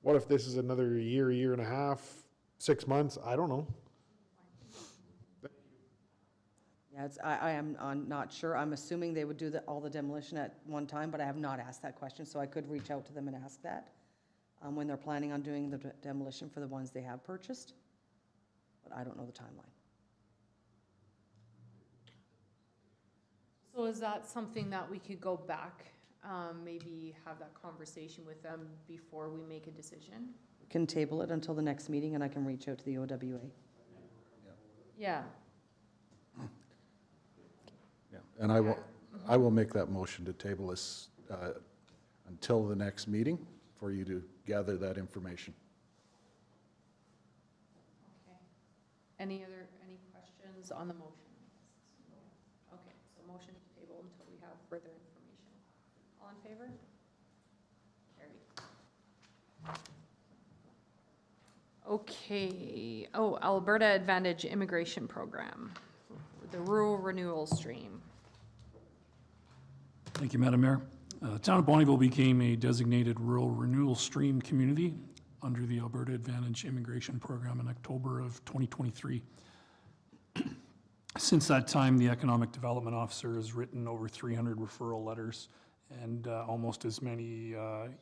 Speaker 7: What if this is another year, year and a half, 6 months? I don't know.
Speaker 2: Yeah, I am not sure. I'm assuming they would do all the demolition at one time, but I have not asked that question, so I could reach out to them and ask that when they're planning on doing the demolition for the ones they have purchased, but I don't know the timeline.
Speaker 1: So is that something that we could go back, maybe have that conversation with them before we make a decision?
Speaker 2: Can table it until the next meeting, and I can reach out to the OWA.
Speaker 1: Yeah.
Speaker 8: Yeah, and I will make that motion to table this until the next meeting for you to gather that information.
Speaker 1: Okay. Any questions on the motion? Okay, so motion to table until we have further information. All in favor? Carried. Okay, Alberta Advantage Immigration Program, the rural renewal stream.
Speaker 10: Thank you, Madam Mayor. Town of Bonnyville became a designated rural renewal stream community under the Alberta Advantage Immigration Program in October of 2023. Since that time, the Economic Development Officer has written over 300 referral letters and almost as many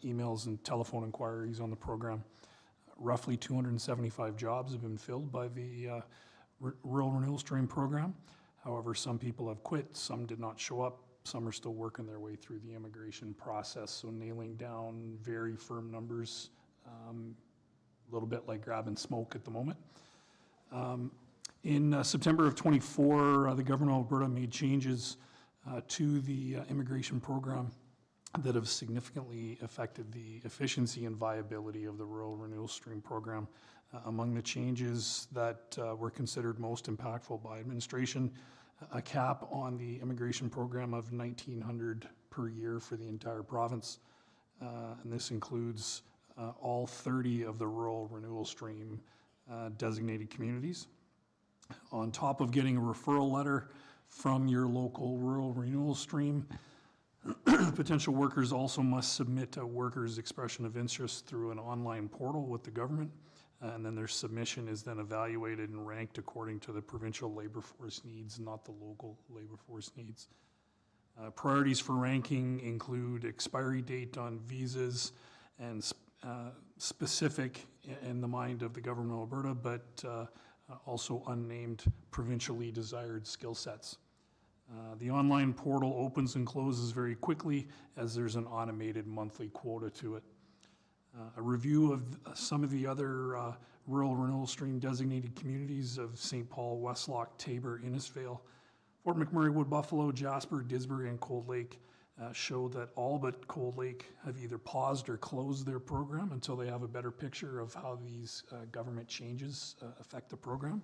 Speaker 10: emails and telephone inquiries on the program. Roughly 275 jobs have been filled by the Rural Renewal Stream program. However, some people have quit, some did not show up, some are still working their way through the immigration process, so nailing down very firm numbers, a little bit like grabbing smoke at the moment. In September of '24, the government of Alberta made changes to the immigration program that have significantly affected the efficiency and viability of the rural renewal stream program. Among the changes that were considered most impactful by administration, a cap on the immigration program of $1,900 per year for the entire province. And this includes all 30 of the rural renewal stream designated communities. On top of getting a referral letter from your local rural renewal stream, potential workers also must submit a worker's expression of interest through an online portal with the government. And then their submission is then evaluated and ranked according to the provincial labor force needs, not the local labor force needs. Priorities for ranking include expiry date on visas and specific in the mind of the government of Alberta, but also unnamed provincially desired skill sets. The online portal opens and closes very quickly as there's an automated monthly quota to it. A review of some of the other rural renewal stream designated communities of St. Paul, Westlock, Tabor, Innisfail, Fort McMurray, Wood Buffalo, Jasper, Disbury, and Cold Lake show that all but Cold Lake have either paused or closed their program until they have a better picture of how these government changes affect the program.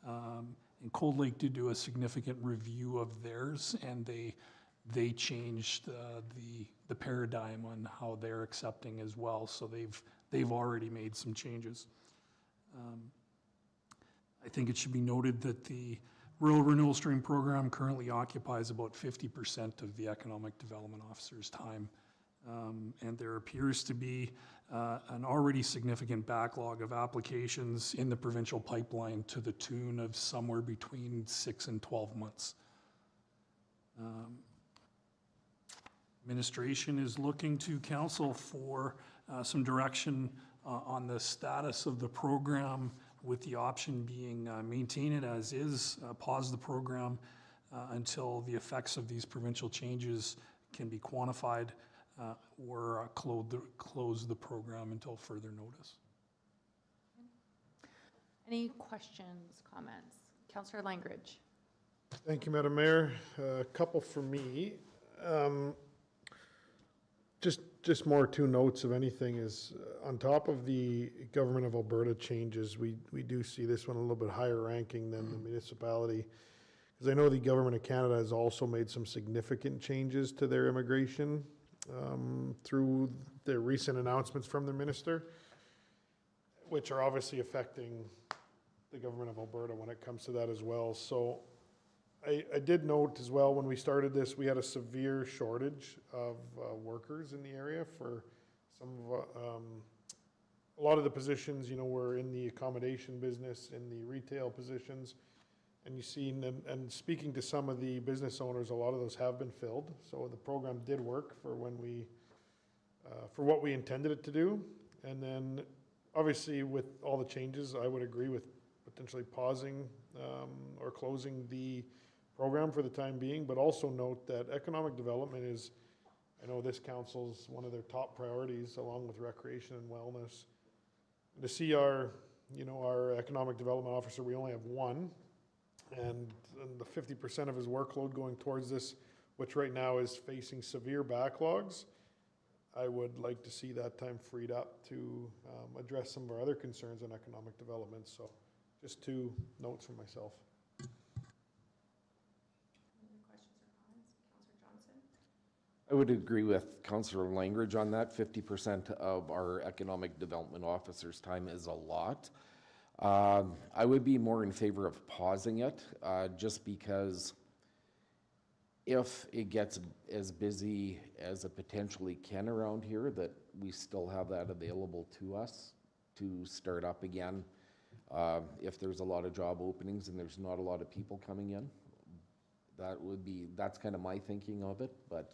Speaker 10: And Cold Lake did do a significant review of theirs, and they changed the paradigm on how they're accepting as well. So they've already made some changes. I think it should be noted that the Rural Renewal Stream program currently occupies about 50% of the economic development officer's time. And there appears to be an already significant backlog of applications in the provincial pipeline to the tune of somewhere between 6 and 12 months. Administration is looking to council for some direction on the status of the program, with the option being maintain it as is, pause the program until the effects of these provincial changes can be quantified, or close the program until further notice.
Speaker 1: Any questions, comments? Councillor Langridge.
Speaker 7: Thank you, Madam Mayor. A couple for me. Just more two notes of anything is, on top of the Government of Alberta changes, we do see this one a little bit higher ranking than the municipality. Because I know the Government of Canada has also made some significant changes to their immigration through the recent announcements from the minister, which are obviously affecting the Government of Alberta when it comes to that as well. So I did note as well, when we started this, we had a severe shortage of workers in the area for some of, a lot of the positions, were in the accommodation business, in the retail positions. And you see, and speaking to some of the business owners, a lot of those have been filled. So the program did work for when we, for what we intended it to do. And then obviously with all the changes, I would agree with potentially pausing or closing the program for the time being, but also note that economic development is, I know this council's one of their top priorities, along with recreation and wellness. To see our economic development officer, we only have one, and the 50% of his workload going towards this, which right now is facing severe backlogs, I would like to see that time freed up to address some of our other concerns on economic development. So just two notes from myself.
Speaker 4: I would agree with Councillor Langridge on that. 50% of our economic development officer's time is a lot. I would be more in favor of pausing it, just because if it gets as busy as it potentially can around here, that we still have that available to us to start up again. If there's a lot of job openings and there's not a lot of people coming in, that's kind of my thinking of it. But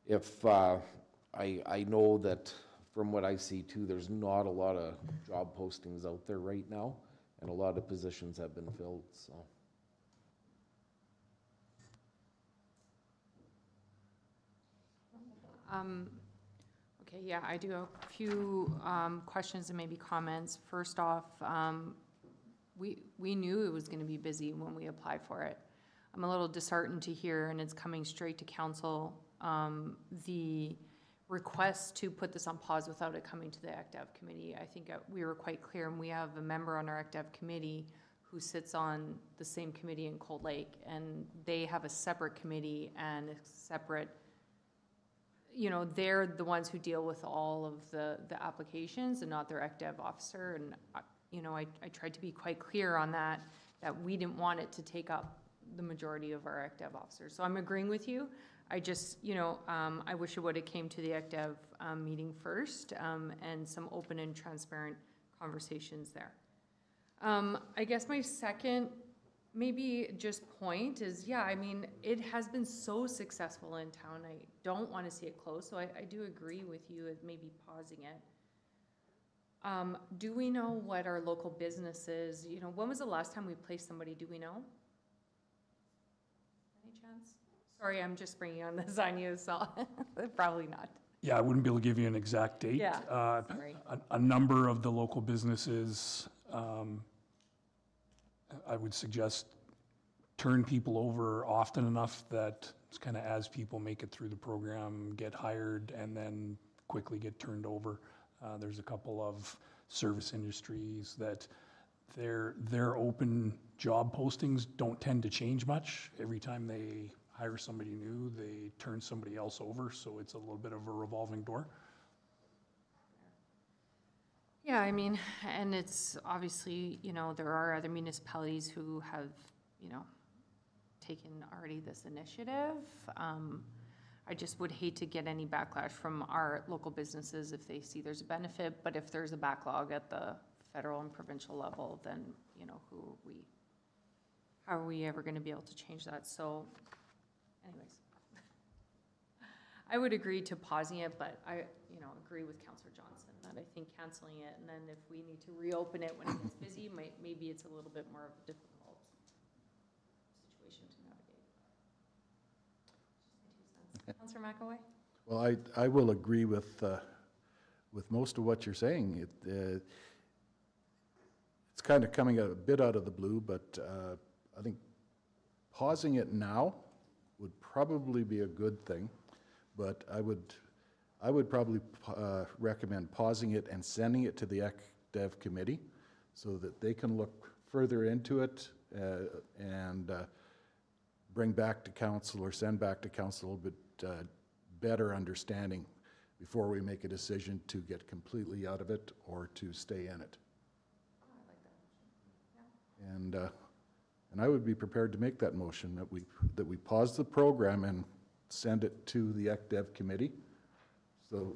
Speaker 4: if I know that from what I see too, there's not a lot of job postings out there right now, and a lot of positions have been filled. So.
Speaker 1: Okay, yeah, I do have a few questions and maybe comments. First off, we knew it was gonna be busy when we applied for it. I'm a little disheartened to hear, and it's coming straight to council, the request to put this on pause without it coming to the ACTEV committee. I think we were quite clear, and we have a member on our ACTEV committee who sits on the same committee in Cold Lake, and they have a separate committee and a separate, you know, they're the ones who deal with all of the applications and not their ACTEV officer. And, you know, I tried to be quite clear on that we didn't want it to take up the majority of our ACTEV officers. So I'm agreeing with you. I just, you know, I wish it would have came to the ACTEV meeting first, and some open and transparent conversations there. I guess my second, maybe just point is, yeah, I mean, it has been so successful in town. I don't want to see it close, so I do agree with you at maybe pausing it. Do we know what our local businesses, you know, when was the last time we placed somebody, do we know? Any chance? Sorry, I'm just bringing on this on you, so probably not.
Speaker 10: Yeah, I wouldn't be able to give you an exact date.
Speaker 1: Yeah, sorry.
Speaker 10: A number of the local businesses, I would suggest turn people over often enough that it's kind of as people make it through the program, get hired, and then quickly get turned over. There's a couple of service industries that their open job postings don't tend to change much. Every time they hire somebody new, they turn somebody else over, so it's a little bit of a revolving door.
Speaker 1: Yeah, I mean, and it's obviously, you know, there are other municipalities who have, you know, taken already this initiative. I just would hate to get any backlash from our local businesses if they see there's a benefit, but if there's a backlog at the federal and provincial level, then, you know, how are we ever gonna be able to change that? So anyways, I would agree to pausing it, but I, you know, agree with Councillor Johnson that I think canceling it, and then if we need to reopen it when it gets busy, maybe it's a little bit more of a difficult situation to navigate. Councillor McAvoy?
Speaker 8: Well, I will agree with most of what you're saying. It's kind of coming a bit out of the blue, but I think pausing it now would probably be a good thing. But I would probably recommend pausing it and sending it to the ACTEV committee so that they can look further into it and bring back to council or send back to council a little bit better understanding before we make a decision to get completely out of it or to stay in it. And I would be prepared to make that motion that we pause the program and send it to the ACTEV committee so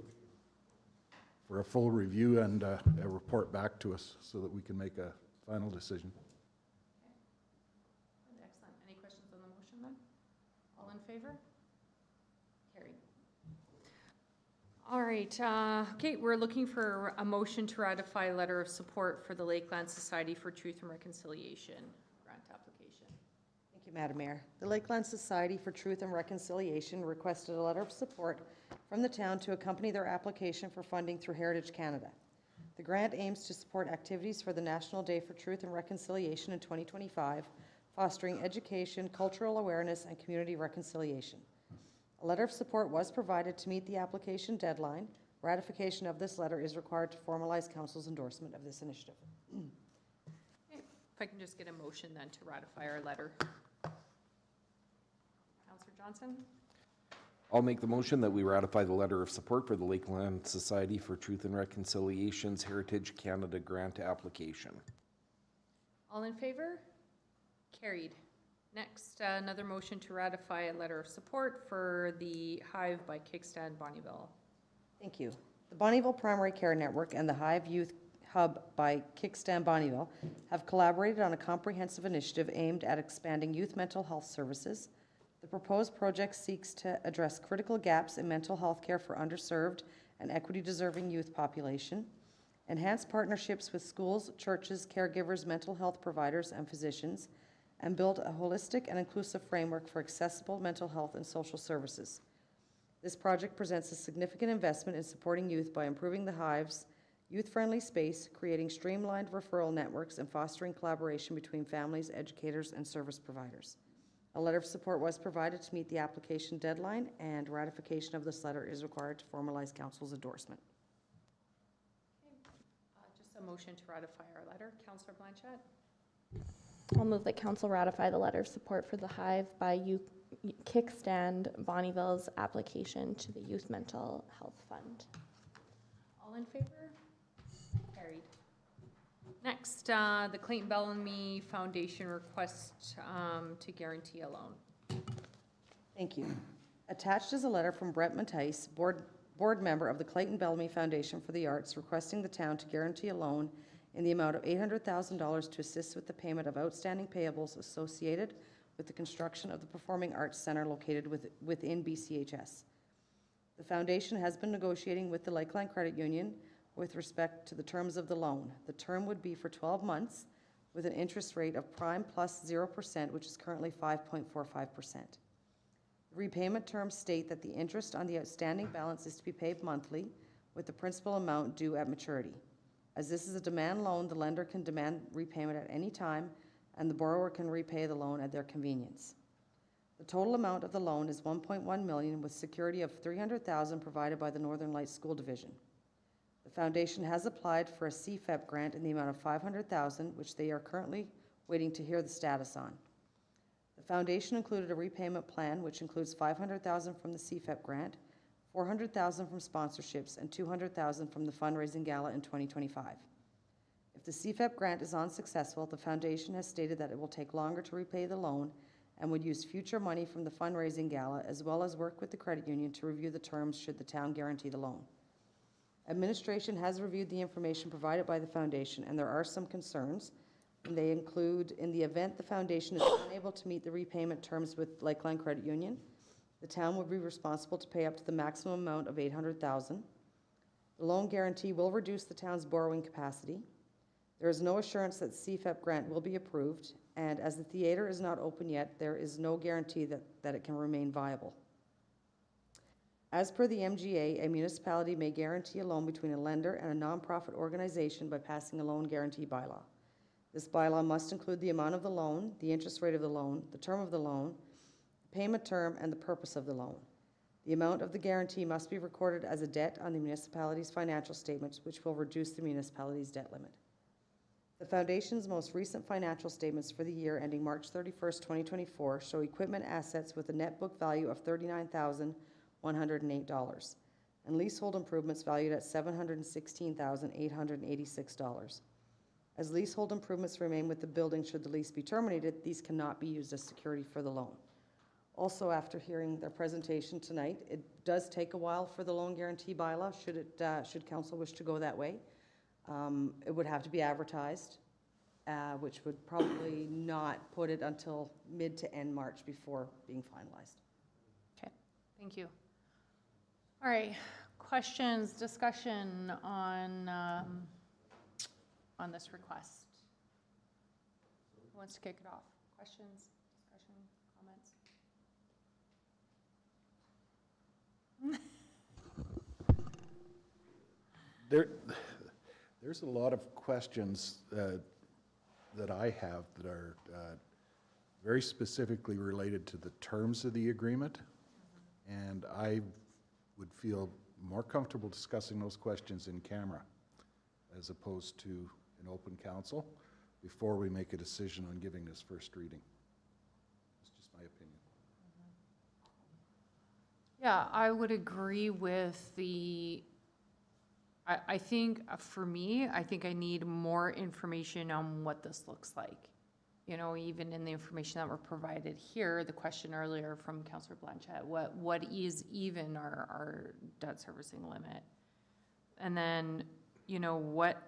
Speaker 8: for a full review and a report back to us so that we can make a final decision.
Speaker 1: Okay. Excellent. Any questions on the motion then? All in favor? Carried. All right, okay, we're looking for a motion to ratify a letter of support for the Lakeland Society for Truth and Reconciliation grant application.
Speaker 2: Thank you, Madam Mayor. The Lakeland Society for Truth and Reconciliation requested a letter of support from the town to accompany their application for funding through Heritage Canada. The grant aims to support activities for the National Day for Truth and Reconciliation in 2025, fostering education, cultural awareness, and community reconciliation. A letter of support was provided to meet the application deadline. Ratification of this letter is required to formalize council's endorsement of this initiative.
Speaker 1: Okay, if I can just get a motion then to ratify our letter. Councillor Johnson?
Speaker 4: I'll make the motion that we ratify the letter of support for the Lakeland Society for Truth and Reconciliation's Heritage Canada grant application.
Speaker 1: All in favor? Carried. Next, another motion to ratify a letter of support for the Hive by Kickstand Bonnyville.
Speaker 2: Thank you. The Bonnyville Primary Care Network and the Hive Youth Hub by Kickstand Bonnyville have collaborated on a comprehensive initiative aimed at expanding youth mental health services. The proposed project seeks to address critical gaps in mental health care for underserved and equity-deserving youth population, enhance partnerships with schools, churches, caregivers, mental health providers, and physicians, and build a holistic and inclusive framework for accessible mental health and social services. This project presents a significant investment in supporting youth by improving the Hive's youth-friendly space, creating streamlined referral networks and fostering collaboration between families, educators, and service providers. A letter of support was provided to meet the application deadline, and ratification of this letter is required to formalize council's endorsement.
Speaker 1: Just a motion to ratify our letter. Councillor Blanchett?
Speaker 3: I'll move that council ratify the letter of support for the Hive by Kickstand Bonnyville's application to the Youth Mental Health Fund.
Speaker 1: All in favor? Carried. Next, the Clayton Bellamy Foundation request to guarantee a loan.
Speaker 2: Thank you. Attached is a letter from Brett Mattice, board member of the Clayton Bellamy Foundation for the Arts, requesting the town to guarantee a loan in the amount of $800,000 to assist with the payment of outstanding payables associated with the construction of the Performing Arts Center located within BCHS. The foundation has been negotiating with the Lakeland Credit Union with respect to the terms of the loan. The term would be for 12 months with an interest rate of prime plus 0%, which is currently 5.45%. The repayment terms state that the interest on the outstanding balance is to be paid monthly with the principal amount due at maturity. As this is a demand loan, the lender can demand repayment at any time, and the borrower can repay the loan at their convenience. The total amount of the loan is $1.1 million, with security of $300,000 provided by the Northern Lights School Division. The foundation has applied for a CFEP grant in the amount of $500,000, which they are currently waiting to hear the status on. The foundation included a repayment plan, which includes $500,000 from the CFEP grant, $400,000 from sponsorships, and $200,000 from the fundraising gala in 2025. If the CFEP grant is unsuccessful, the foundation has stated that it will take longer to repay the loan and would use future money from the fundraising gala, as well as work with the credit union to review the terms should the town guarantee the loan. Administration has reviewed the information provided by the foundation, and there are some concerns. And they include, in the event the foundation is unable to meet the repayment terms with Lakeland Credit Union, the town will be responsible to pay up to the maximum amount of $800,000. The loan guarantee will reduce the town's borrowing capacity. There is no assurance that the CFEP grant will be approved, and as the theater is not open yet, there is no guarantee that it can remain viable. As per the MGA, a municipality may guarantee a loan between a lender and a nonprofit organization by passing a loan guarantee bylaw. This bylaw must include the amount of the loan, the interest rate of the loan, the term of the loan, the payment term, and the purpose of the loan. The amount of the guarantee must be recorded as a debt on the municipality's financial statements, which will reduce the municipality's debt limit. The foundation's most recent financial statements for the year ending March 31st, 2024 show equipment assets with a net book value of $39,108 and leasehold improvements valued at $716,886. As leasehold improvements remain with the building should the lease be terminated, these cannot be used as security for the loan. Also, after hearing their presentation tonight, it does take a while for the loan guarantee bylaw, should council wish to go that way. It would have to be advertised, which would probably not put it until mid to end March before being finalized.
Speaker 1: Okay, thank you. All right, questions, discussion on this request? Who wants to kick it off? Questions, discussion, comments?
Speaker 8: There's a lot of questions that I have that are very specifically related to the terms of the agreement, and I would feel more comfortable discussing those questions in camera as opposed to an open council before we make a decision on giving this first reading. It's just my opinion.
Speaker 1: Yeah, I would agree with I think for me, I think I need more information on what this looks like. You know, even in the information that were provided here, the question earlier from Councillor Blanchett, what is even our debt servicing limit? And then, you know, what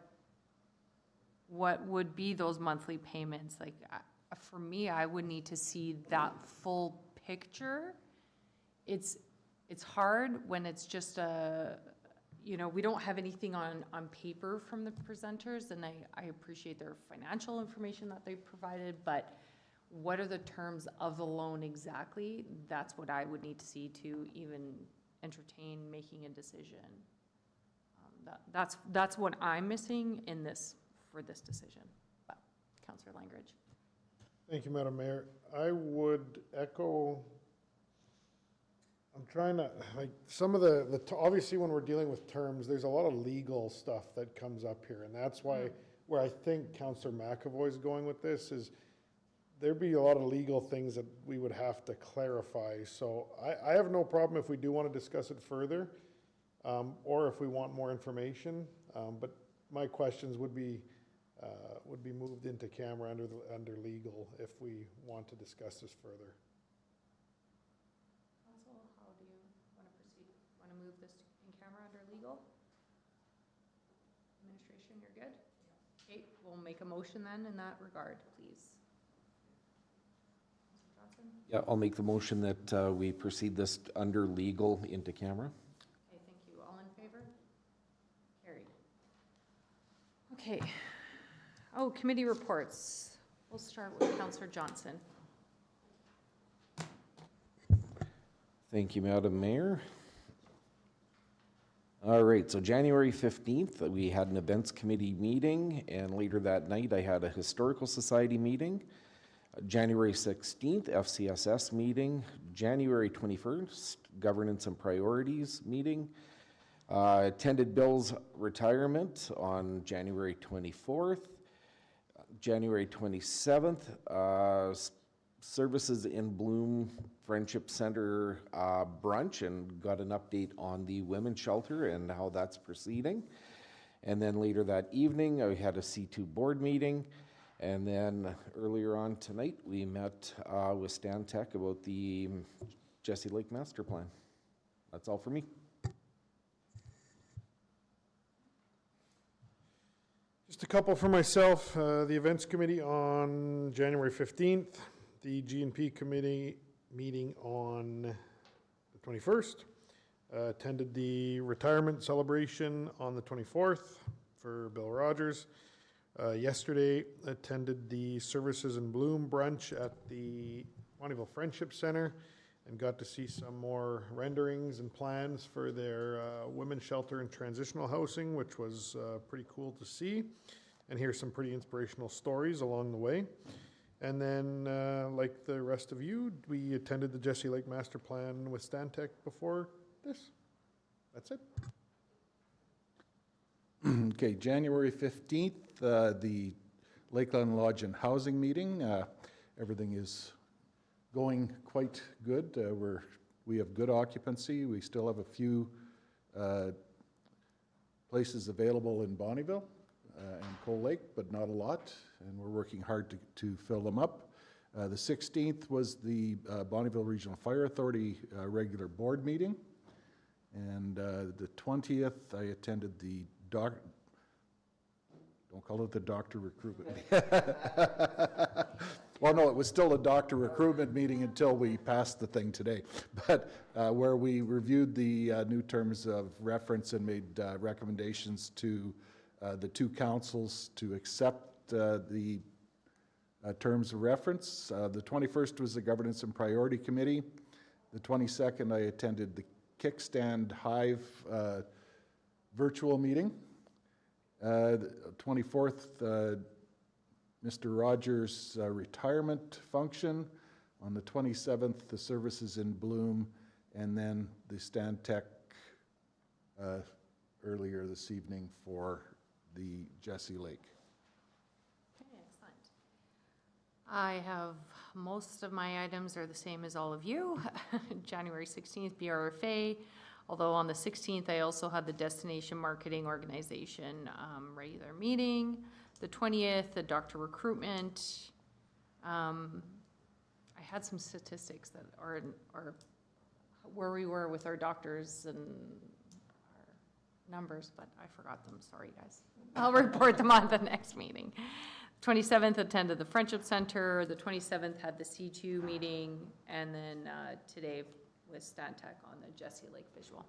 Speaker 1: would be those monthly payments? Like, for me, I would need to see that full picture. It's hard when it's just you know, we don't have anything on paper from the presenters, and I appreciate their financial information that they provided, but what are the terms of the loan exactly? That's what I would need to see to even entertain making a decision. That's what I'm missing in this, for this decision. But, Councillor Langridge.
Speaker 7: Thank you, Madam Mayor. I would echo, I'm trying to, like, some of obviously when we're dealing with terms, there's a lot of legal stuff that comes up here, and that's why, where I think Councillor McAvoy is going with this is, there'd be a lot of legal things that we would have to clarify. So I have no problem if we do want to discuss it further, or if we want more information. But my questions would be moved into camera under legal if we want to discuss this further.
Speaker 1: Council, how do you want to proceed? Want to move this in camera under legal? Administration, you're good? Okay, we'll make a motion then in that regard, please. Councillor Johnson?
Speaker 4: Yeah, I'll make the motion that we proceed this under legal into camera.
Speaker 1: Okay, thank you. All in favor? Carried. Okay. Oh, committee reports. We'll start with Councillor Johnson.
Speaker 4: Thank you, Madam Mayor. All right, so January 15th, we had an events committee meeting, and later that night I had a historical society meeting. January 16th, FCSS meeting. January 21st, governance and priorities meeting. Attended Bill's retirement on January 24th. January 27th, Services in Bloom Friendship Center brunch, and got an update on the women's shelter and how that's proceeding. And then later that evening, I had a C2 board meeting. And then earlier on tonight, we met with Stan Tech about the Jesse Lake Master Plan. That's all for me.
Speaker 7: Just a couple for myself. The events committee on January 15th, the G&P committee meeting on the 21st, attended the retirement celebration on the 24th for Bill Rogers. Yesterday, attended the Services in Bloom brunch at the Bonnyville Friendship Center and got to see some more renderings and plans for their women's shelter and transitional housing, which was pretty cool to see, and hear some pretty inspirational stories along the way. And then, like the rest of you, we attended the Jesse Lake Master Plan with Stantec before this. That's it.
Speaker 8: Okay, January 15th, the Lakeland Lodge and Housing meeting. Everything is going quite good. We have good occupancy. We still have a few places available in Bonnyville and Coal Lake, but not a lot, and we're working hard to fill them up. The 16th was the Bonnyville Regional Fire Authority regular board meeting, and the 20th I attended the don't call it the doctor recruitment. Well, no, it was still a doctor recruitment meeting until we passed the thing today, but where we reviewed the new terms of reference and made recommendations to the two councils to accept the terms of reference. The 21st was the Governance and Priority Committee. The 22nd, I attended the Kickstand Hive virtual meeting. The 24th, Mr. Rogers' retirement function. On the 27th, the Services in Bloom, and then the Stantec earlier this evening for the Jesse Lake.
Speaker 1: Okay, excellent. I have, most of my items are the same as all of you. January 16th, BRFA, although on the 16th, I also had the Destination Marketing Organization regular meeting. The 20th, the doctor recruitment. I had some statistics that are where we were with our doctors and our numbers, but I forgot them, sorry guys. I'll report them on the next meeting. 27th attended the Friendship Center, the 27th had the C2 meeting, and then today with Stantec on the Jesse Lake visual.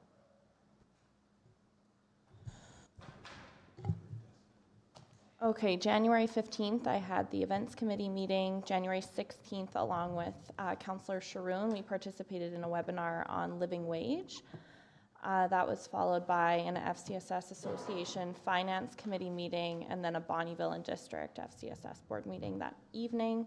Speaker 3: Okay, January 15th, I had the events committee meeting. January 16th, along with Councillor Sharoon, we participated in a webinar on living wage. That was followed by an FCSS Association Finance Committee meeting, and then a Bonnyville and District FCSS Board meeting that evening.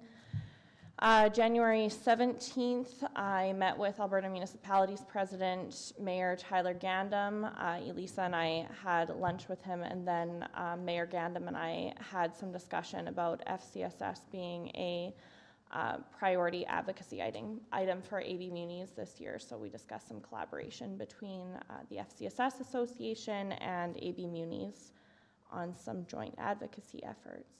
Speaker 3: January 17th, I met with Alberta Municipalities President, Mayor Tyler Gandam. Elisa and I had lunch with him, and then Mayor Gandam and I had some discussion about FCSS being a priority advocacy item for AB Munis this year. So we discussed some collaboration between the FCSS Association and AB Munis on some joint advocacy efforts.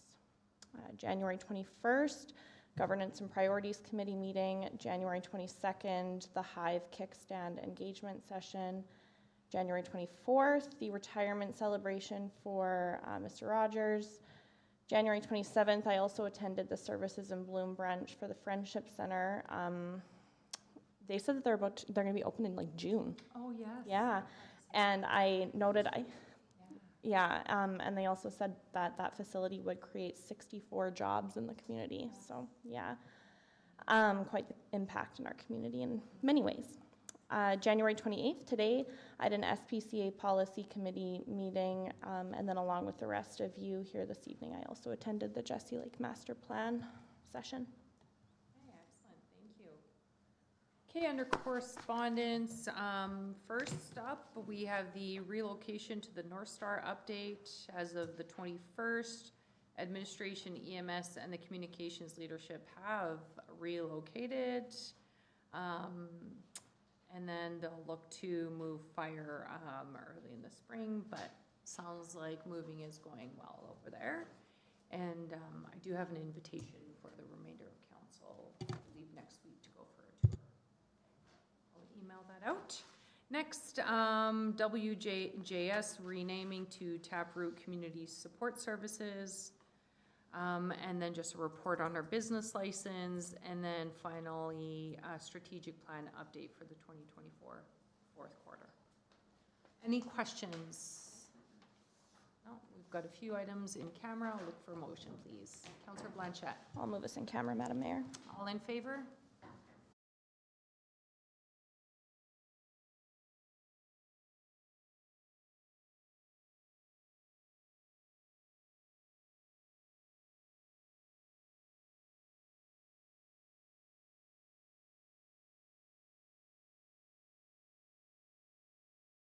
Speaker 3: January 21st, Governance and Priorities Committee meeting. January 22nd, the Hive Kickstand engagement session. January 24th, the retirement celebration for Mr. Rogers. January 27th, I also attended the Services in Bloom brunch for the Friendship Center. They said that they're going to be open in like June.
Speaker 1: Oh, yes.
Speaker 3: Yeah, and I noted, and they also said that that facility would create 64 jobs in the community. So yeah, quite the impact in our community in many ways. January 28th, today, I had an SPCA Policy Committee meeting, and then along with the rest of you here this evening, I also attended the Jessie Lake Master Plan session.
Speaker 1: Okay, excellent, thank you. Okay, under correspondence, first up, we have the relocation to the North Star update as of the 21st. Administration, EMS, and the communications leadership have relocated. And then they'll look to move fire early in the spring, but sounds like moving is going well over there. And I do have an invitation for the remainder of council, I believe next week, to go for a tour. I'll email that out. Next, WJS renaming to Taproot Community Support Services. And then just a report on our business license, and then finally, a strategic plan update for the 2024 fourth quarter. Any questions? No, we've got a few items in camera. I'll look for a motion, please. Councillor Blanchette.
Speaker 3: I'll move us in camera, Madam Mayor.
Speaker 1: All in favor?